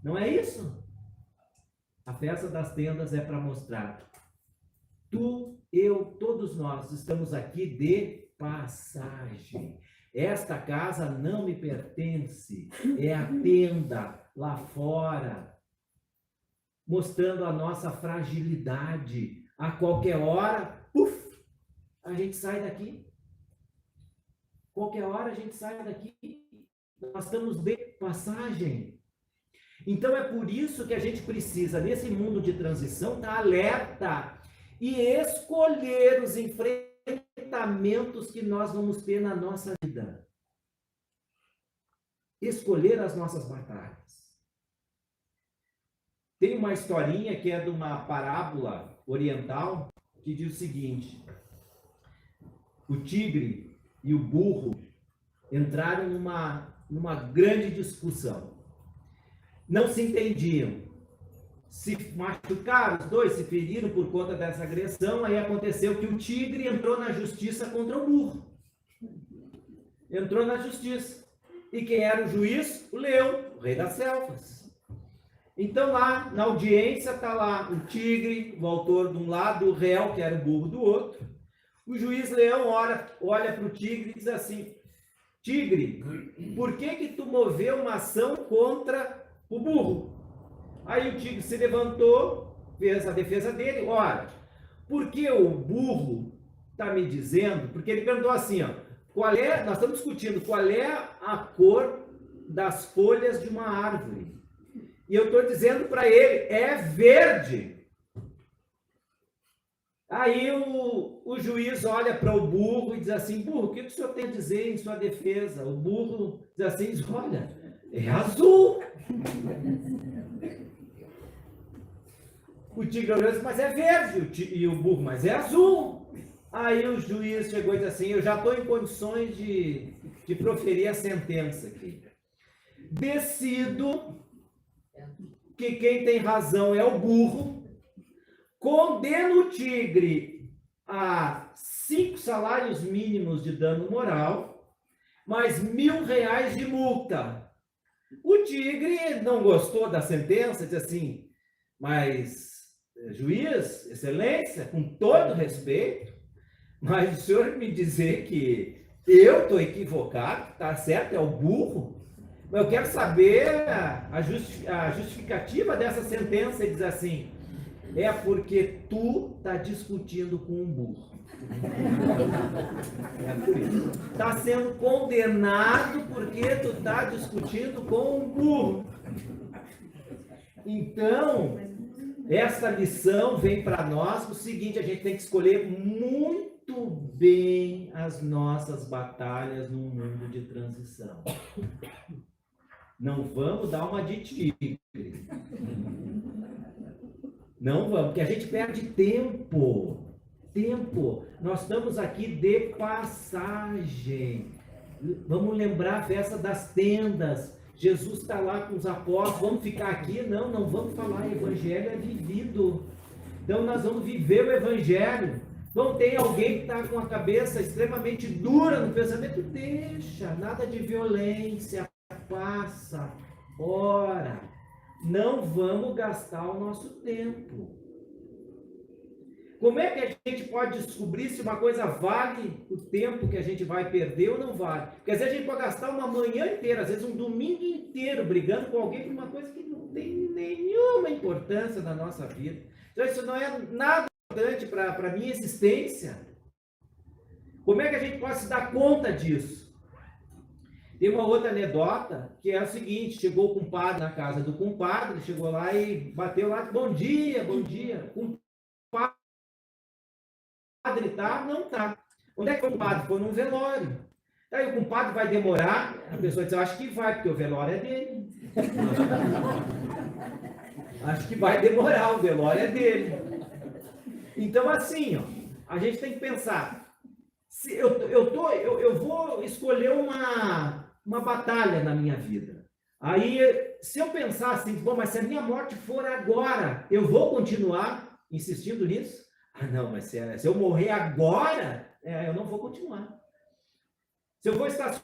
Não é isso? A festa das tendas é para mostrar. Tu, eu, todos nós estamos aqui de passagem. Esta casa não me pertence, é a tenda lá fora, mostrando a nossa fragilidade. A qualquer hora, puf, a gente sai daqui. Qualquer hora a gente sai daqui. Nós estamos de passagem. Então é por isso que a gente precisa, nesse mundo de transição, estar alerta e escolher os enfrentamentos que nós vamos ter na nossa vida. Escolher as nossas batalhas. Tem uma historinha que é de uma parábola oriental que diz o seguinte: o tigre e o burro entraram numa grande discussão. Não se entendiam. Se machucaram, os dois se feriram por conta dessa agressão. Aí aconteceu que o tigre entrou na justiça contra o burro. Entrou na justiça. E quem era o juiz? O leão, o rei das selvas. Então lá na audiência está lá o tigre, o autor de um lado, o réu, que era o burro do outro. O juiz leão olha para o tigre e diz assim: tigre, por que tu moveu uma ação contra o burro? Aí o tigre se levantou, fez a defesa dele. Olha, porque o burro está me dizendo, porque ele perguntou assim, ó, nós estamos discutindo qual é a cor das folhas de uma árvore. E eu estou dizendo para ele, é verde. Aí o juiz olha para o burro e diz assim: burro, o que o senhor tem a dizer em sua defesa? O burro diz assim: olha, é azul. O tigre olhou e disse: mas é verde. E o burro: mas é azul. Aí o juiz chegou e disse assim: eu já estou em condições de proferir a sentença aqui. Decido que quem tem razão é o burro. Condeno o tigre a 5 salários mínimos de dano moral, mais R$1.000 de multa. O tigre não gostou da sentença, disse assim: mas, juiz, excelência, com todo respeito, mas o senhor me dizer que eu estou equivocado, está certo, é o burro? Mas eu quero saber a justificativa dessa sentença. E diz assim: é porque tu está discutindo com um burro. É por isso. Está sendo condenado porque tu está discutindo com um burro. Então, essa lição vem para nós o seguinte: a gente tem que escolher muito bem as nossas batalhas num mundo de transição. Não vamos dar uma de tigre. Não vamos, porque a gente perde tempo. Nós estamos aqui de passagem. Vamos lembrar a festa das tendas. Jesus está lá com os apóstolos. Vamos ficar aqui? Não vamos falar. O evangelho é vivido. Então nós vamos viver o evangelho. Não tem alguém que está com a cabeça extremamente dura no pensamento? Deixa, nada de violência. Passa, ora. Não vamos gastar o nosso tempo. Como é que a gente pode descobrir se uma coisa vale o tempo que a gente vai perder ou não vale? Porque às vezes a gente pode gastar uma manhã inteira, às vezes um domingo inteiro, brigando com alguém por uma coisa que não tem nenhuma importância na nossa vida. Então isso não é nada importante para a minha existência. Como é que a gente pode se dar conta disso? Tem uma outra anedota, que é o seguinte: chegou o compadre na casa do compadre, chegou lá e bateu lá: bom dia, compadre tá? Não tá. Onde é que o compadre foi? Num velório. Aí o compadre vai demorar? A pessoa diz: eu acho que vai, porque o velório é dele. Acho que vai demorar, o velório é dele. Então assim, ó, a gente tem que pensar, se eu vou escolher uma batalha na minha vida. Aí, se eu pensar assim: bom, mas se a minha morte for agora, eu vou continuar insistindo nisso? Ah, não, mas se eu morrer agora, eu não vou continuar. Se eu vou estacionar,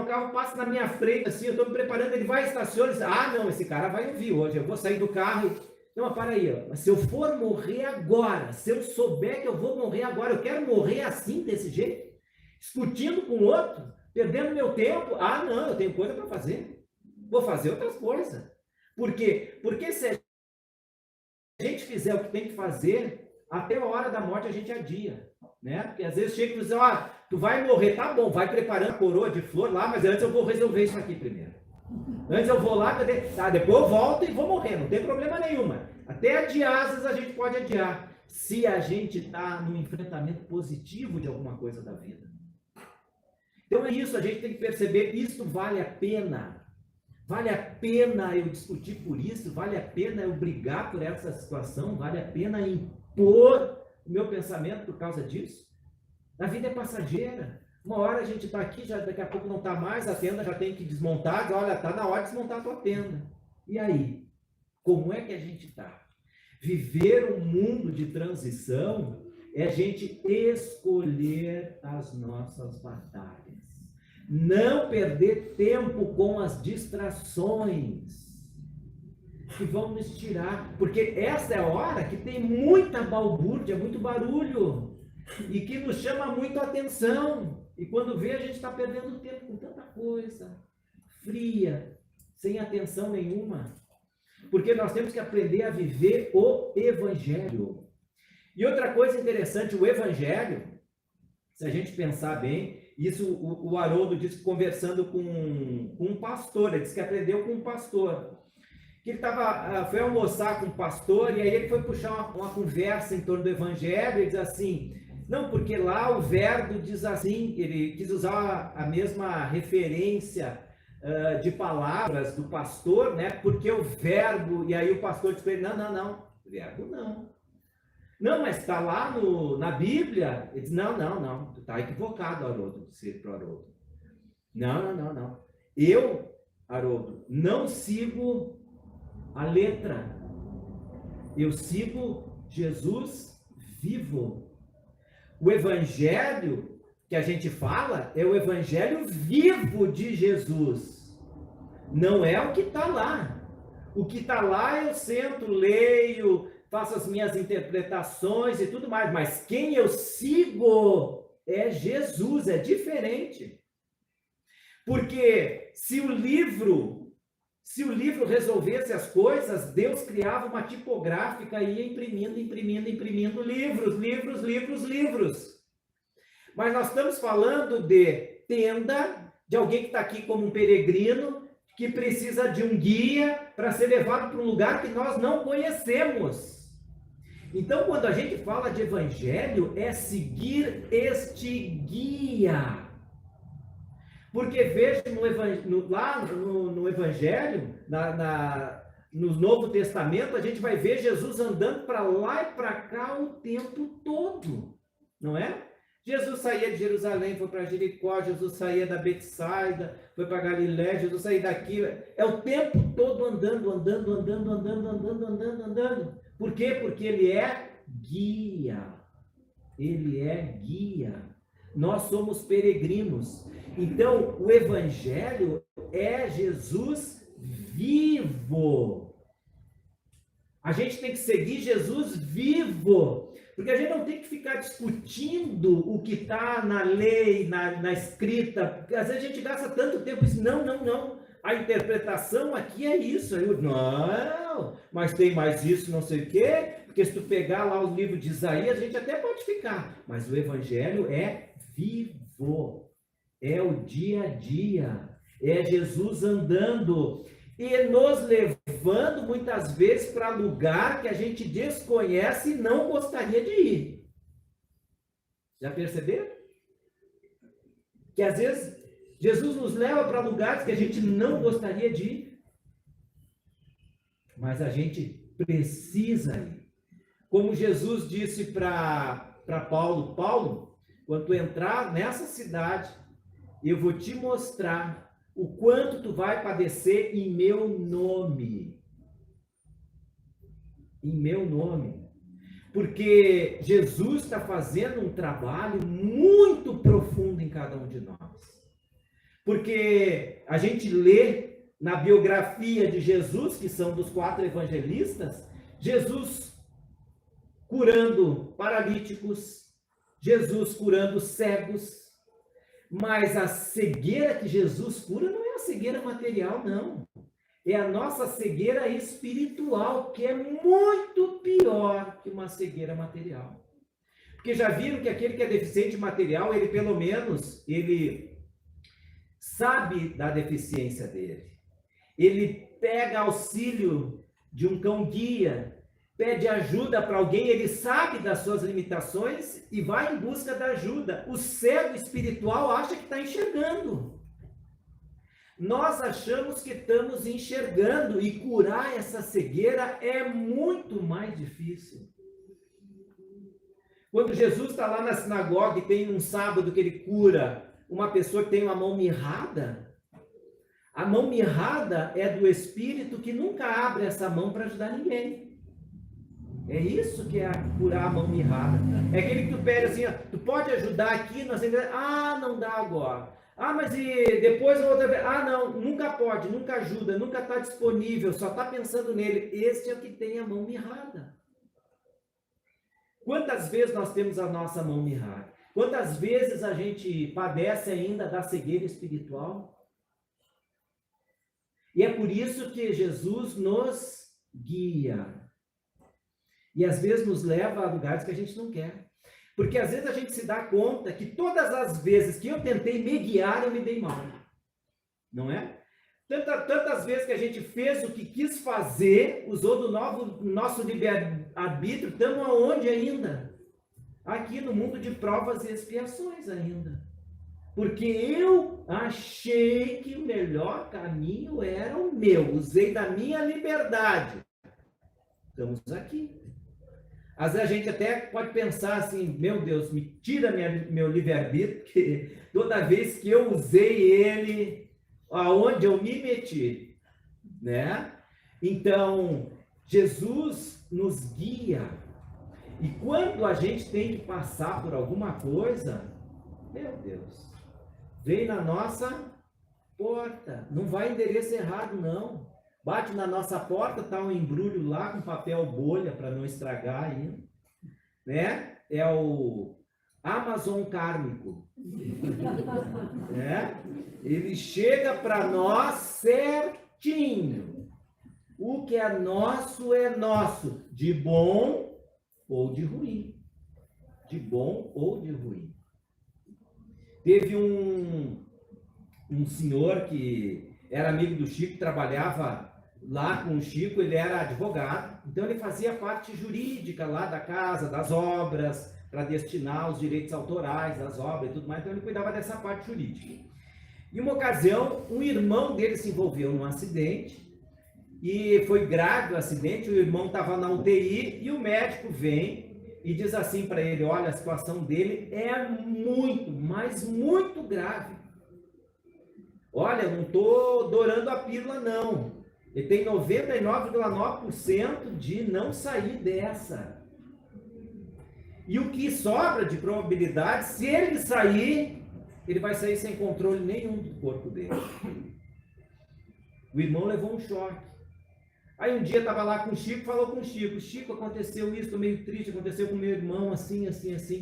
um carro passa na minha frente, assim, eu estou me preparando, ele vai estacionar, diz: ah, não, esse cara vai ouvir hoje, eu vou sair do carro. Não, mas para aí, ó. Mas se eu for morrer agora, se eu souber que eu vou morrer agora, eu quero morrer assim, desse jeito, discutindo com o outro, perdendo meu tempo. Ah, não, eu tenho coisa para fazer. Vou fazer outras coisas. Por quê? Porque se a gente fizer o que tem que fazer, até a hora da morte a gente adia, né? Porque às vezes chega e diz: ó, tu vai morrer, tá bom, vai preparando a coroa de flor lá, mas antes eu vou resolver isso aqui primeiro. Antes eu vou lá, tá, depois eu volto e vou morrer, não tem problema nenhuma. Até adiar, às vezes a gente pode adiar, se a gente está no enfrentamento positivo de alguma coisa da vida. Então é isso, a gente tem que perceber, isso vale a pena. Vale a pena eu discutir por isso, vale a pena eu brigar por essa situação, vale a pena impor o meu pensamento por causa disso. A vida é passageira. Uma hora a gente está aqui, já, daqui a pouco não está mais, a tenda já tem que desmontar, olha, está na hora de desmontar a tua tenda. E aí? Como é que a gente está? Viver um mundo de transição é a gente escolher as nossas batalhas. Não perder tempo com as distrações que vão nos tirar. Porque essa é a hora que tem muita balbúrdia, muito barulho. E que nos chama muito a atenção. E quando vê, a gente está perdendo tempo com tanta coisa fria, sem atenção nenhuma. Porque nós temos que aprender a viver o Evangelho. E outra coisa interessante, o Evangelho, se a gente pensar bem, isso o Haroldo disse conversando com um pastor, ele disse que aprendeu com um pastor. Que ele foi almoçar com um pastor e aí ele foi puxar uma conversa em torno do Evangelho e diz assim, não, porque lá o verbo diz assim, ele quis usar a mesma referência de palavras do pastor, né? Porque o verbo, e aí o pastor disse para ele, não, verbo não. Não, mas está lá na Bíblia. Ele diz, não, tu está equivocado, Haroldo, disse para o Haroldo. Não. Eu, Haroldo, não sigo a letra. Eu sigo Jesus vivo. O Evangelho que a gente fala é o Evangelho vivo de Jesus. Não é o que está lá. O que está lá eu sento, leio, faço as minhas interpretações e tudo mais. Mas quem eu sigo é Jesus, é diferente. Porque se o livro resolvesse as coisas, Deus criava uma tipográfica e ia imprimindo livros. Mas nós estamos falando de tenda, de alguém que está aqui como um peregrino, que precisa de um guia para ser levado para um lugar que nós não conhecemos. Então, quando a gente fala de evangelho, é seguir este guia. Porque veja lá no evangelho, no Novo Testamento, a gente vai ver Jesus andando para lá e para cá o tempo todo, não é? Jesus saía de Jerusalém, foi para Jericó, Jesus saía da Betsaida, foi para Galiléia, Jesus saía daqui, é o tempo todo andando. Por quê? Porque ele é guia. Ele é guia. Nós somos peregrinos. Então, o evangelho é Jesus vivo. A gente tem que seguir Jesus vivo. Porque a gente não tem que ficar discutindo o que está na lei, na escrita. Porque às vezes a gente gasta tanto tempo isso. Não. A interpretação aqui é isso. Não, mas tem mais isso, não sei o quê. Porque se tu pegar lá o livro de Isaías, a gente até pode ficar. Mas o evangelho é vivo. É o dia a dia. É Jesus andando e nos levando muitas vezes para lugar que a gente desconhece e não gostaria de ir. Já perceberam? Que às vezes Jesus nos leva para lugares que a gente não gostaria de ir. Mas a gente precisa ir. Como Jesus disse para Paulo, quando tu entrar nessa cidade, eu vou te mostrar o quanto tu vai padecer em meu nome. Em meu nome. Porque Jesus está fazendo um trabalho muito profundo em cada um de nós. Porque a gente lê na biografia de Jesus, que são dos 4 evangelistas, Jesus curando paralíticos, Jesus curando cegos, mas a cegueira que Jesus cura não é a cegueira material, não. É a nossa cegueira espiritual, que é muito pior que uma cegueira material. Porque já viram que aquele que é deficiente material, ele pelo menos, ele sabe da deficiência dele. Ele pega auxílio de um cão-guia, pede ajuda para alguém, ele sabe das suas limitações e vai em busca da ajuda. O cego espiritual acha que está enxergando. Nós achamos que estamos enxergando e curar essa cegueira é muito mais difícil. Quando Jesus está lá na sinagoga e tem um sábado que ele cura uma pessoa que tem uma mão mirrada, a mão mirrada é do espírito que nunca abre essa mão para ajudar ninguém. É isso que é curar a mão mirrada. É aquele que tu pede assim, ó, tu pode ajudar aqui? Não dá agora. Mas e depois outra vez? Não, nunca pode, nunca ajuda, nunca está disponível, só está pensando nele. Este é o que tem a mão mirrada. Quantas vezes nós temos a nossa mão mirrada? Quantas vezes a gente padece ainda da cegueira espiritual? E é por isso que Jesus nos guia. E às vezes nos leva a lugares que a gente não quer. Porque às vezes a gente se dá conta que todas as vezes que eu tentei me guiar, eu me dei mal. Não é? Tantas vezes que a gente fez o que quis fazer, usou do nosso livre-arbítrio, estamos aonde ainda? Aqui no mundo de provas e expiações ainda. Porque eu achei que o melhor caminho era o meu, usei da minha liberdade. Estamos aqui. Às vezes a gente até pode pensar assim, meu Deus, me tira meu livre-arbítrio, porque toda vez que eu usei ele, aonde eu me meti, né? Então, Jesus nos guia. E quando a gente tem que passar por alguma coisa, meu Deus, vem na nossa porta, não vai endereço errado não. Bate na nossa porta, tá um embrulho lá com papel bolha para não estragar ainda, né? É o Amazon kármico, né? Ele chega para nós certinho. O que é nosso, de bom ou de ruim. De bom ou de ruim. Teve um senhor que era amigo do Chico, trabalhava lá com o Chico, ele era advogado, então ele fazia parte jurídica lá da casa, das obras, para destinar os direitos autorais das obras e tudo mais, então ele cuidava dessa parte jurídica. Em uma ocasião, um irmão dele se envolveu num acidente, e foi grave o acidente, o irmão estava na UTI, e o médico vem e diz assim para ele, olha, a situação dele é muito, mas muito grave. Olha, não estou dourando a pílula não. Ele tem 99,9% de não sair dessa. E o que sobra de probabilidade, se ele sair, ele vai sair sem controle nenhum do corpo dele. O irmão levou um choque. Aí um dia estava lá com o Chico, falou com o Chico, Chico, aconteceu isso, estou meio triste, aconteceu com meu irmão, assim,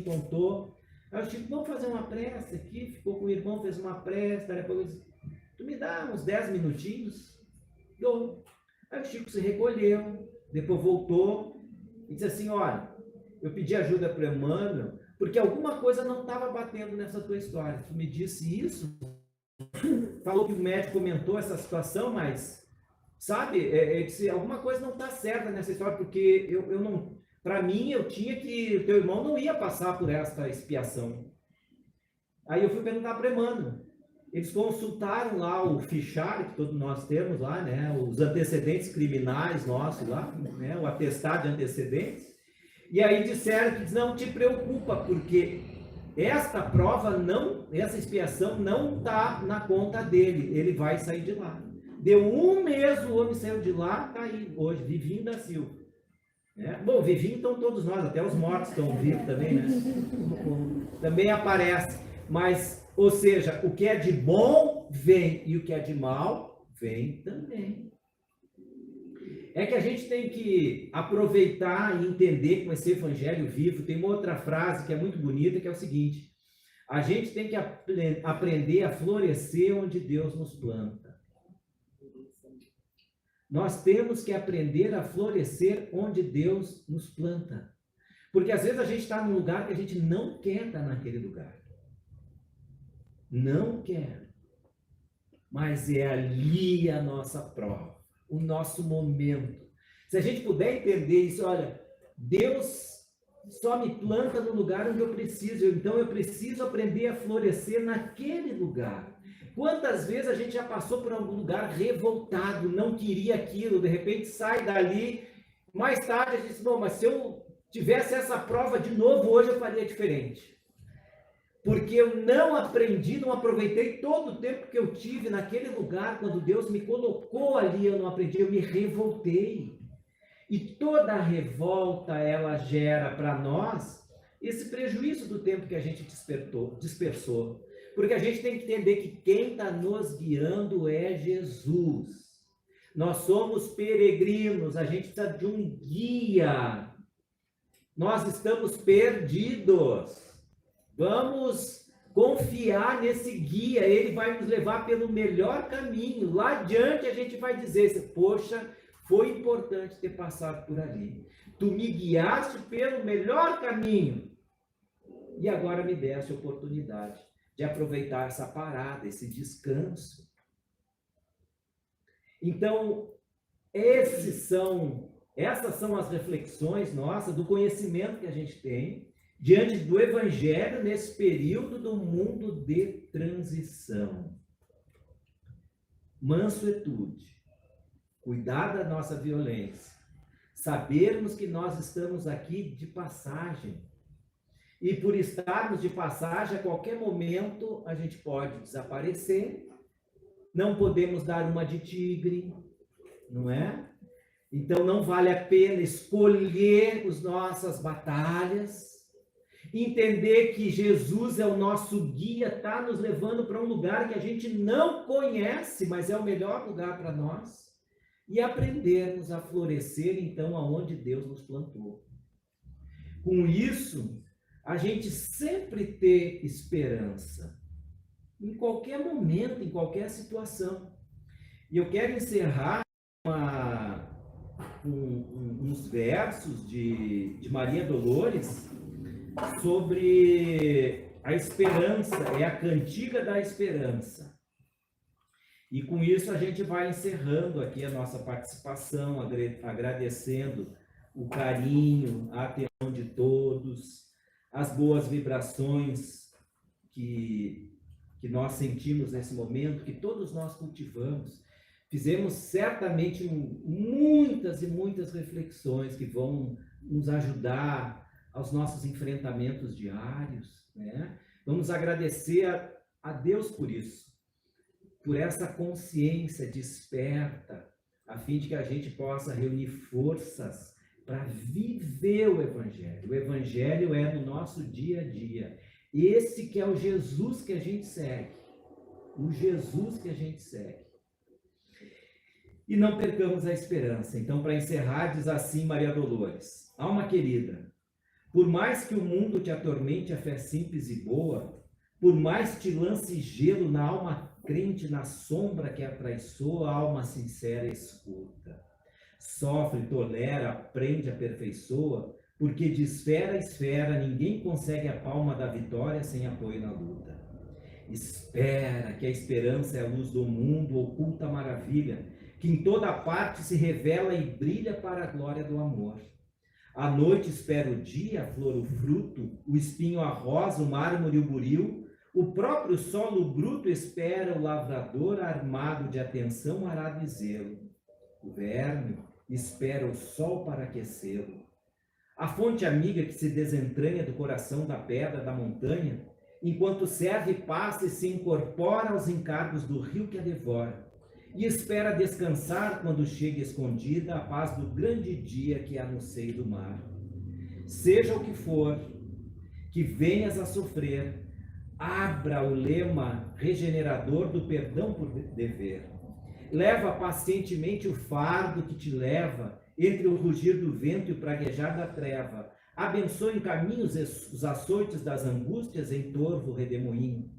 contou. Aí o Chico, vamos fazer uma prece aqui, ficou com o irmão, fez uma prece, depois tu me dá uns 10 minutinhos? Dou. Aí o Chico se recolheu, depois voltou e disse assim, olha, eu pedi ajuda para o Emmanuel, porque alguma coisa não estava batendo nessa tua história. Tu me disse isso, falou que o médico comentou essa situação, mas, sabe, disse, alguma coisa não está certa nessa história, porque eu não, para mim, eu tinha que, o teu irmão não ia passar por essa expiação. Aí eu fui perguntar para o Emmanuel. Eles consultaram lá o fichário que todos nós temos lá, né? Os antecedentes criminais nossos lá, né? O atestado de antecedentes. E aí disseram que não te preocupa, porque esta prova essa expiação não está na conta dele. Ele vai sair de lá. Deu um mês, o homem saiu de lá, está aí hoje, Vivinho da Silva. Bom, Vivinho estão todos nós, até os mortos estão vivos também, né? Também aparece. Mas, ou seja, o que é de bom vem e o que é de mal vem também. É que a gente tem que aproveitar e entender com esse evangelho vivo. Tem uma outra frase que é muito bonita, que é o seguinte: a gente tem que aprender a florescer onde Deus nos planta. Nós temos que aprender a florescer onde Deus nos planta. Porque às vezes a gente está num lugar que a gente não quer estar naquele lugar. Não quer. Mas é ali a nossa prova, o nosso momento. Se a gente puder entender isso, olha, Deus só me planta no lugar onde eu preciso, então eu preciso aprender a florescer naquele lugar. Quantas vezes a gente já passou por algum lugar revoltado, não queria aquilo, de repente sai dali, mais tarde a gente diz, bom, mas se eu tivesse essa prova de novo hoje eu faria diferente. porque eu não aprendi, não aproveitei todo o tempo que eu tive naquele lugar, quando Deus me colocou ali, eu não aprendi, eu me revoltei. E toda a revolta, ela gera para nós esse prejuízo do tempo que a gente dispersou. Porque a gente tem que entender que quem está nos guiando é Jesus. Nós somos peregrinos, a gente precisa de um guia. Nós estamos perdidos. Vamos confiar nesse guia, ele vai nos levar pelo melhor caminho. Lá adiante a gente vai dizer, poxa, foi importante ter passado por ali. Tu me guiaste pelo melhor caminho. E agora me deste a oportunidade de aproveitar essa parada, esse descanso. Então, essas são as reflexões nossas, do conhecimento que a gente tem diante do Evangelho nesse período do mundo de transição. Mansuetude, cuidar da nossa violência, sabermos que nós estamos aqui de passagem, e por estarmos de passagem, a qualquer momento a gente pode desaparecer, não podemos dar uma de tigre, não é? Então não vale a pena escolher as nossas batalhas, entender que Jesus é o nosso guia, está nos levando para um lugar que a gente não conhece, mas é o melhor lugar para nós, e aprendermos a florescer então aonde Deus nos plantou. Com isso, a gente sempre ter esperança, em qualquer momento, em qualquer situação. E eu quero encerrar uns versos de Maria Dolores sobre a esperança, é a cantiga da esperança. E com isso a gente vai encerrando aqui a nossa participação, agradecendo o carinho, a atenção de todos, as boas vibrações que nós sentimos nesse momento, que todos nós cultivamos. Fizemos certamente muitas e muitas reflexões que vão nos ajudar aos nossos enfrentamentos diários, né? Vamos agradecer a Deus por isso, por essa consciência desperta, a fim de que a gente possa reunir forças para viver o Evangelho. O Evangelho é no nosso dia a dia. Esse que é o Jesus que a gente segue. O Jesus que a gente segue. E não percamos a esperança. Então, para encerrar, diz assim Maria Dolores: alma querida, por mais que o mundo te atormente a fé simples e boa, por mais te lance gelo na alma crente, na sombra que atraiçoa, a alma sincera escuta. Sofre, tolera, aprende, aperfeiçoa, porque de esfera a esfera ninguém consegue a palma da vitória sem apoio na luta. Espera, que a esperança é a luz do mundo, oculta a maravilha, que em toda parte se revela e brilha para a glória do amor. À noite espera o dia, a flor, o fruto, o espinho, a rosa, o mármore, o buril. O próprio solo bruto espera o lavrador armado de atenção, arado e zelo. O verme espera o sol para aquecê-lo. A fonte amiga que se desentranha do coração da pedra da montanha, enquanto serve e passa e se incorpora aos encargos do rio que a devora, e espera descansar quando chega escondida a paz do grande dia que há no seio do mar. Seja o que for, que venhas a sofrer, abra o lema regenerador do perdão por dever. Leva pacientemente o fardo que te leva entre o rugir do vento e o praguejar da treva. Abençoe em caminhos os açoites das angústias em torvo redemoinho.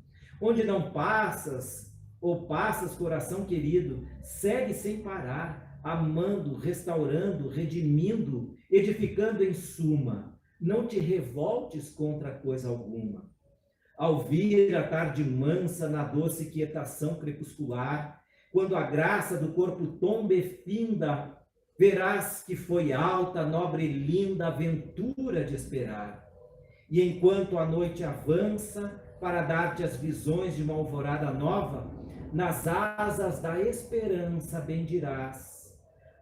Onde não passas, ou passas, coração querido, segue sem parar, amando, restaurando, redimindo, edificando em suma. Não te revoltes contra coisa alguma. Ao vir a tarde mansa na doce quietação crepuscular, quando a graça do corpo tomba e finda, verás que foi alta, nobre e linda a aventura de esperar. E enquanto a noite avança, para dar-te as visões de uma alvorada nova, nas asas da esperança bendirás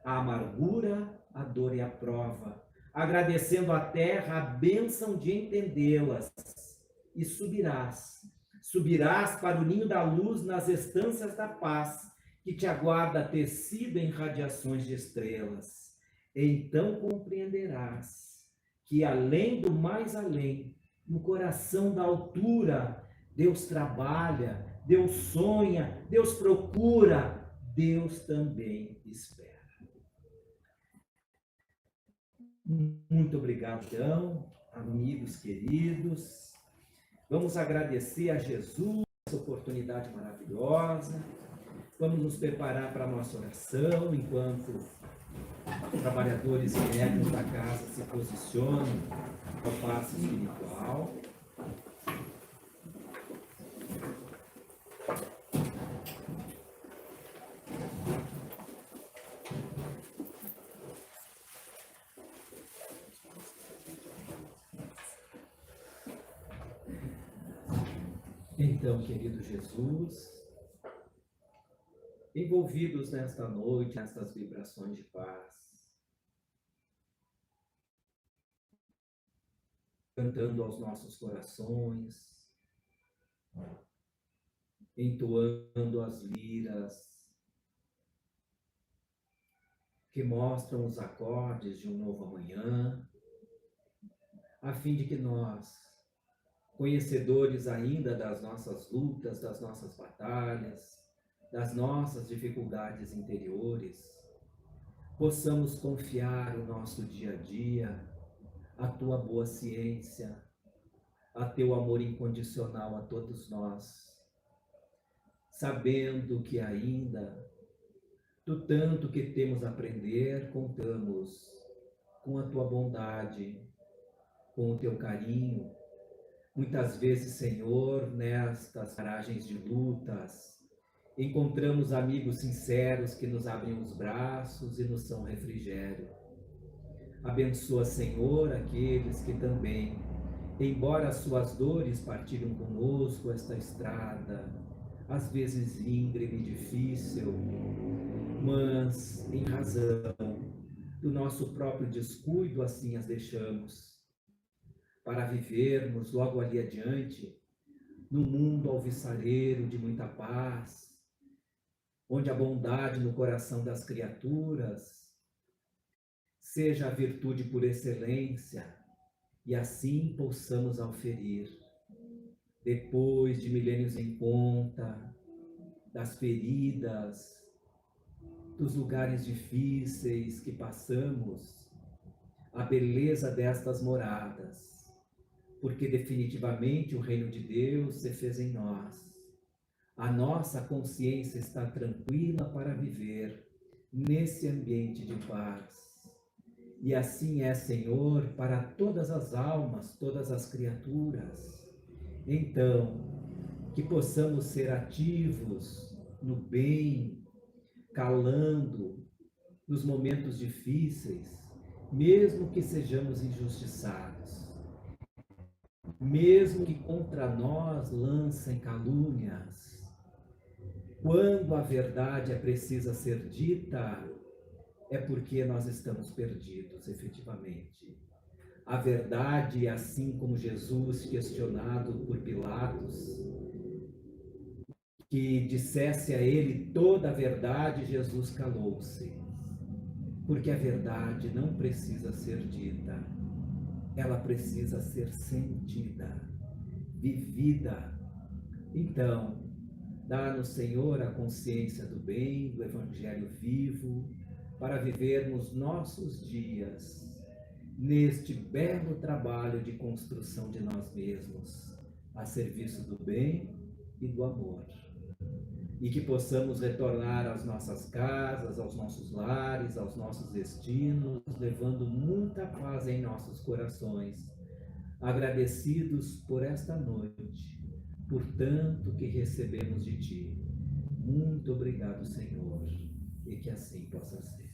a amargura, a dor e a prova, agradecendo à terra a bênção de entendê-las e subirás. Subirás para o ninho da luz nas estâncias da paz, que te aguarda tecido em radiações de estrelas. Então compreenderás que além do mais além, no coração da altura, Deus trabalha, Deus sonha, Deus procura, Deus também espera. Muito obrigado, então, amigos queridos. Vamos agradecer a Jesus essa oportunidade maravilhosa. Vamos nos preparar para a nossa oração, enquanto os trabalhadores e médicos da casa se posicionam ao passo espiritual. Então, querido Jesus, envolvidos nesta noite, nestas vibrações de paz, cantando aos nossos corações, entoando as liras que mostram os acordes de um novo amanhã, a fim de que nós, conhecedores ainda das nossas lutas, das nossas batalhas, das nossas dificuldades interiores, possamos confiar o nosso dia a dia à tua boa ciência, a teu amor incondicional a todos nós, sabendo que ainda, do tanto que temos a aprender, contamos com a tua bondade, com o teu carinho. Muitas vezes, Senhor, nestas paragens de lutas, encontramos amigos sinceros que nos abrem os braços e nos são refrigério. Abençoa, Senhor, aqueles que também, embora as suas dores partilham conosco esta estrada, às vezes íngreme e difícil, mas em razão do nosso próprio descuido, assim as deixamos, para vivermos logo ali adiante, num mundo alvissareiro de muita paz, onde a bondade no coração das criaturas seja a virtude por excelência, e assim possamos auferir, depois de milênios em conta, das feridas, dos lugares difíceis que passamos, a beleza destas moradas, porque definitivamente o reino de Deus se fez em nós. A nossa consciência está tranquila para viver nesse ambiente de paz. E assim é, Senhor, para todas as almas, todas as criaturas. Então, que possamos ser ativos no bem, calando nos momentos difíceis, mesmo que sejamos injustiçados. Mesmo que contra nós lancem calúnias, quando a verdade é precisa ser dita, é porque nós estamos perdidos, efetivamente. A verdade, assim como Jesus, questionado por Pilatos, que dissesse a ele toda a verdade, Jesus calou-se, porque a verdade não precisa ser dita. Ela precisa ser sentida, vivida. Então, dá-nos, Senhor, a consciência do bem, do Evangelho vivo, para vivermos nossos dias neste belo trabalho de construção de nós mesmos, a serviço do bem e do amor. E que possamos retornar às nossas casas, aos nossos lares, aos nossos destinos, levando muita paz em nossos corações, agradecidos por esta noite, por tanto que recebemos de Ti. Muito obrigado, Senhor, e que assim possa ser.